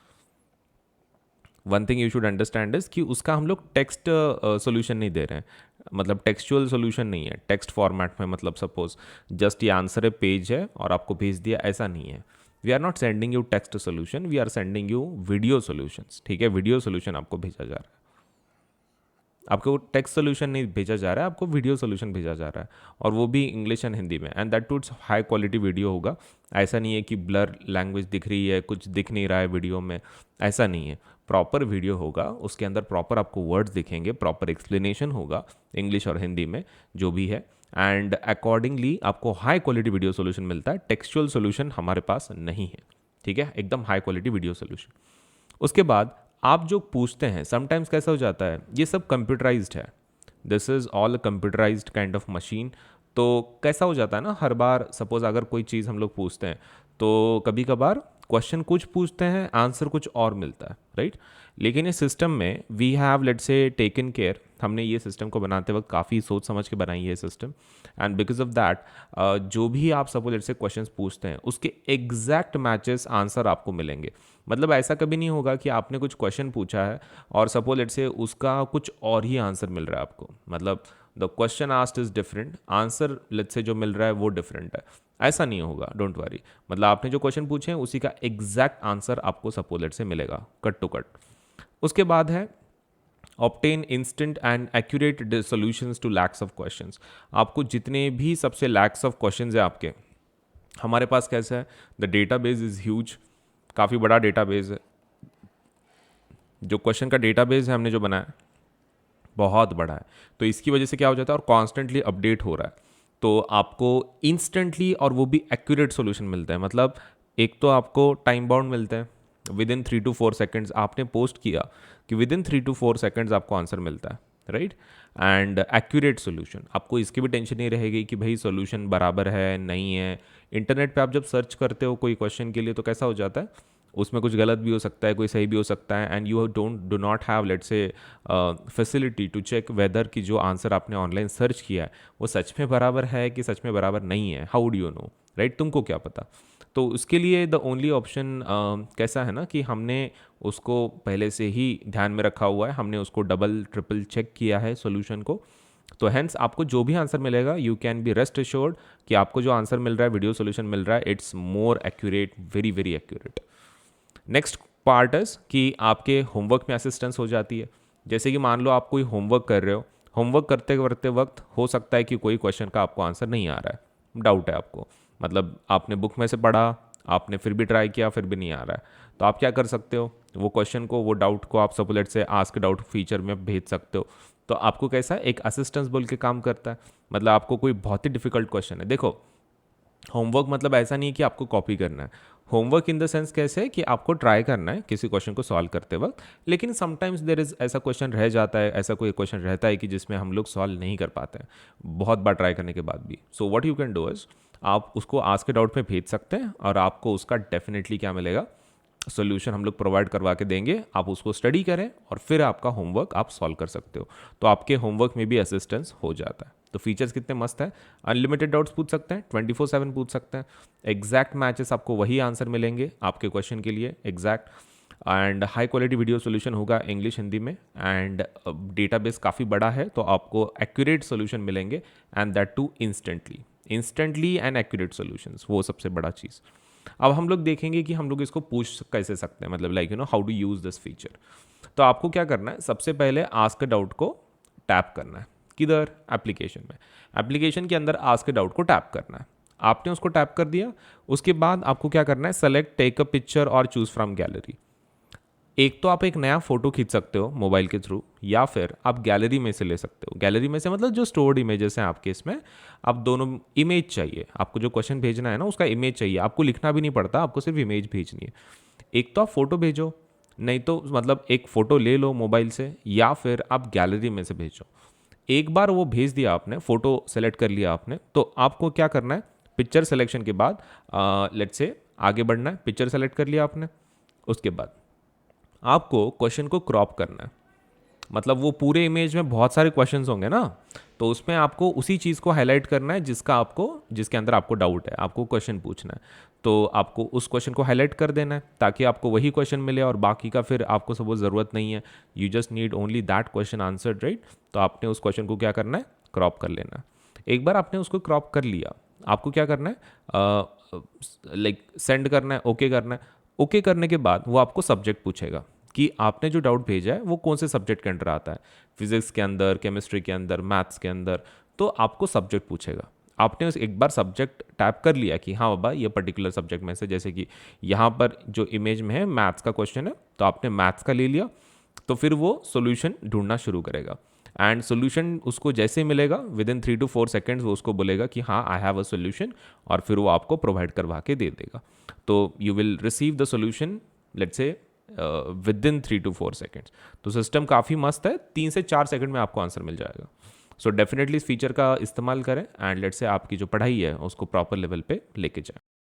one thing you should understand is कि उसका हम लोग टेक्स्ट सोल्यूशन नहीं दे रहे हैं, मतलब टेक्सचुअल सोल्यूशन नहीं है टेक्स्ट फॉर्मेट में। मतलब सपोज जस्ट ये आंसर है, पेज है और आपको भेज दिया, ऐसा नहीं है। We are not sending you text solution, we are sending you video solutions. ठीक है, वीडियो सोल्यूशन आपको भेजा जा रहा है, आपको टेक्स्ट सोल्यूशन नहीं भेजा जा रहा है, आपको वीडियो सोल्यूशन भेजा जा रहा है, और वो भी इंग्लिश एंड हिंदी में। And that too high quality video होगा। ऐसा नहीं है कि ब्लर लैंग्वेज दिख रही है, कुछ दिख नहीं रहा है वीडियो में, ऐसा नहीं है। प्रॉपर वीडियो होगा, उसके अंदर प्रॉपर आपको वर्ड्स दिखेंगे, प्रॉपर एक्सप्लेनेशन होगा इंग्लिश और हिंदी में जो भी है। एंड अकॉर्डिंगली आपको हाई क्वालिटी वीडियो सोल्यूशन मिलता है। टेक्सचुअल सोल्यूशन हमारे पास नहीं है, ठीक है, एकदम हाई क्वालिटी वीडियो सोल्यूशन। उसके बाद आप जो पूछते हैं, समटाइम्स कैसा हो जाता है, ये सब कंप्यूटराइज्ड है, this is all computerised kind of machine. तो कैसा हो जाता है ना, हर बार सपोज अगर कोई चीज़ हम लोग पूछते हैं तो कभी कभार क्वेश्चन कुछ पूछते हैं, आंसर कुछ और मिलता है, राइट। लेकिन इस सिस्टम में we have let's say taken care, हमने ये सिस्टम को बनाते वक्त काफ़ी सोच समझ के बनाई है system. And because of that जो भी आप सपोज लेट्स से क्वेश्चंस पूछते हैं उसके एग्जैक्ट मैचेस आंसर आपको मिलेंगे। मतलब ऐसा कभी नहीं होगा कि आपने कुछ क्वेश्चन पूछा है और सपोज लेट्स से उसका कुछ और ही आंसर मिल रहा है आपको, मतलब the question asked is different, answer let's say जो मिल रहा है वो डिफरेंट है। ऐसा नहीं होगा, डोंट वरी। मतलब आपने जो क्वेश्चन पूछे हैं उसी का एग्जैक्ट आंसर आपको सपोज लेट्स से मिलेगा, कट टू कट। उसके बाद है obtain instant and accurate solutions to lakhs of questions. आपको जितने भी सबसे लैक्स ऑफ क्वेश्चंस है आपके, हमारे पास कैसा है, द डेटाबेस इज़ ह्यूज, काफ़ी बड़ा डेटाबेस है। जो क्वेश्चन का डेटाबेस है हमने जो बनाया बहुत बड़ा है, तो इसकी वजह से क्या हो जाता है, और कॉन्स्टेंटली अपडेट हो रहा है, तो आपको इंस्टेंटली और वो भी एक्यूरेट सॉल्यूशन मिलता है। मतलब एक तो आपको टाइम बाउंड मिलता है, विद इन 3 to 4 सेकेंड्स आपने पोस्ट किया कि विद इन 3 to 4 सेकेंड्स आपको आंसर मिलता है, राइट। एंड एक्यूरेट सॉल्यूशन, आपको इसकी भी टेंशन नहीं रहेगी कि भाई सॉल्यूशन बराबर है नहीं है। इंटरनेट पे आप जब सर्च करते हो कोई क्वेश्चन के लिए तो कैसा हो जाता है, उसमें कुछ गलत भी हो सकता है, कोई सही भी हो सकता है, and you do not have let's say facility to check whether की जो आंसर आपने ऑनलाइन सर्च किया है वो सच में बराबर है कि सच में बराबर नहीं है। How do you know, right, तुमको क्या पता। तो उसके लिए द ओनली ऑप्शन कैसा है ना कि हमने उसको पहले से ही ध्यान में रखा हुआ है, हमने उसको डबल ट्रिपल चेक किया है सॉल्यूशन को। तो हैंस आपको जो भी आंसर मिलेगा you can be rest assured कि आपको जो आंसर मिल रहा है, वीडियो सॉल्यूशन मिल रहा है, it's more accurate, very very accurate. Next part is कि आपके होमवर्क में असिस्टेंस हो जाती है। जैसे कि मान लो आप कोई होमवर्क कर रहे हो, होमवर्क करते करते वक्त हो सकता है कि कोई क्वेश्चन का आपको आंसर नहीं आ रहा है, डाउट है आपको, मतलब आपने बुक में से पढ़ा, आपने फिर भी ट्राई किया, फिर भी नहीं आ रहा है, तो आप क्या कर सकते हो, वो क्वेश्चन को, वो डाउट को आप सपोलेट से आस्क डाउट फीचर में भेज सकते हो। तो आपको कैसा एक असिस्टेंस बोल के काम करता है। मतलब आपको कोई बहुत ही डिफिकल्ट क्वेश्चन है, देखो होमवर्क मतलब ऐसा नहीं है कि आपको कॉपी करना है, होमवर्क इन द सेंस कैसे है कि आपको ट्राई करना है किसी क्वेश्चन को सॉल्व करते वक्त, लेकिन समटाइम्स देर इज़ ऐसा क्वेश्चन रह जाता है, ऐसा कोई क्वेश्चन रहता है कि जिसमें हम लोग सॉल्व नहीं कर पाते हैं बहुत बार ट्राई करने के बाद भी। So what you can do is आप उसको आस्क डाउट पे भेज सकते हैं और आपको उसका डेफिनेटली क्या मिलेगा, सोल्यूशन हम लोग प्रोवाइड करवा के देंगे, आप उसको स्टडी करें और फिर आपका होमवर्क आप सॉल्व कर सकते हो। तो आपके होमवर्क में भी असिस्टेंस हो जाता है। तो फीचर्स कितने मस्त है, अनलिमिटेड डाउट्स पूछ सकते हैं, 24/7 पूछ सकते हैं, एग्जैक्ट मैचेस आपको वही आंसर मिलेंगे आपके क्वेश्चन के लिए exact, and high quality video solution होगा इंग्लिश हिंदी में, एंड डेटाबेस काफ़ी बड़ा है तो आपको एक्यूरेट सोल्यूशन मिलेंगे, and that too instantly and accurate solutions, वो सबसे बड़ा चीज़। अब हम लोग देखेंगे कि हम लोग इसको पूछ कैसे सकते हैं, मतलब like you know how to use this feature. तो आपको क्या करना है, सबसे पहले आस्क डाउट को टैप करना है, किधर, एप्लीकेशन में, एप्लीकेशन के अंदर आस्क डाउट को टैप करना है। आपने उसको टैप कर दिया, उसके बाद आपको क्या करना है, सेलेक्ट टेक अ पिक्चर और चूज फ्रॉम गैलरी। एक तो आप एक नया फोटो खींच सकते हो मोबाइल के थ्रू, या फिर आप गैलरी में से ले सकते हो। गैलरी में से मतलब जो स्टोर्ड इमेजेस हैं आपके, इसमें आप दोनों इमेज चाहिए, आपको जो क्वेश्चन भेजना है ना उसका इमेज चाहिए, आपको लिखना भी नहीं पड़ता, आपको सिर्फ इमेज भेजनी है। एक तो आप फोटो भेजो, नहीं तो मतलब एक फ़ोटो ले लो मोबाइल से, या फिर आप गैलरी में से भेजो। एक बार वो भेज दिया आपने, फ़ोटो सेलेक्ट कर लिया आपने, तो आपको क्या करना है, पिक्चर सिलेक्शन के बाद लेट्स से आगे बढ़ना है। पिक्चर सेलेक्ट कर लिया आपने, उसके बाद आपको क्वेश्चन को क्रॉप करना है। मतलब वो पूरे इमेज में बहुत सारे क्वेश्चंस होंगे ना, तो उसमें आपको उसी चीज़ को हाईलाइट करना है जिसके अंदर आपको डाउट है, आपको क्वेश्चन पूछना है। तो आपको उस क्वेश्चन को हाईलाइट कर देना है ताकि आपको वही क्वेश्चन मिले, और बाकी का फिर आपको सपोज ज़रूरत नहीं है, you just need only that question answered, right. तो आपने उस क्वेश्चन को क्या करना है, क्रॉप कर लेना है। एक बार आपने उसको क्रॉप कर लिया, आपको क्या करना है, लाइक सेंड करना है, ओके करना है। ओके करने के बाद वो आपको सब्जेक्ट पूछेगा कि आपने जो डाउट भेजा है वो कौन से सब्जेक्ट के अंदर आता है, फिजिक्स के अंदर, केमिस्ट्री के अंदर, मैथ्स के अंदर। तो आपको सब्जेक्ट पूछेगा। आपने उस एक बार सब्जेक्ट टैप कर लिया कि हाँ बाबा ये पर्टिकुलर सब्जेक्ट में से, जैसे कि यहाँ पर जो इमेज में है मैथ्स का क्वेश्चन है, तो आपने मैथ्स का ले लिया, तो फिर वो सोल्यूशन ढूंढना शुरू करेगा। एंड सोल्यूशन उसको जैसे मिलेगा विद इन 3 to 4 सेकेंड्स वो उसको बोलेगा कि हाँ आई हैव अ सोल्यूशन, और फिर वो आपको प्रोवाइड करवा के दे देगा। तो you will receive the solution let's say with in 3 to 4 seconds. तो सिस्टम काफ़ी मस्त है, 3 से 4 सेकंड में आपको आंसर मिल जाएगा। सो डेफिनेटली इस फीचर का इस्तेमाल करें, एंड लेट्स से आपकी जो पढ़ाई है उसको प्रॉपर लेवल पे लेके जाएं।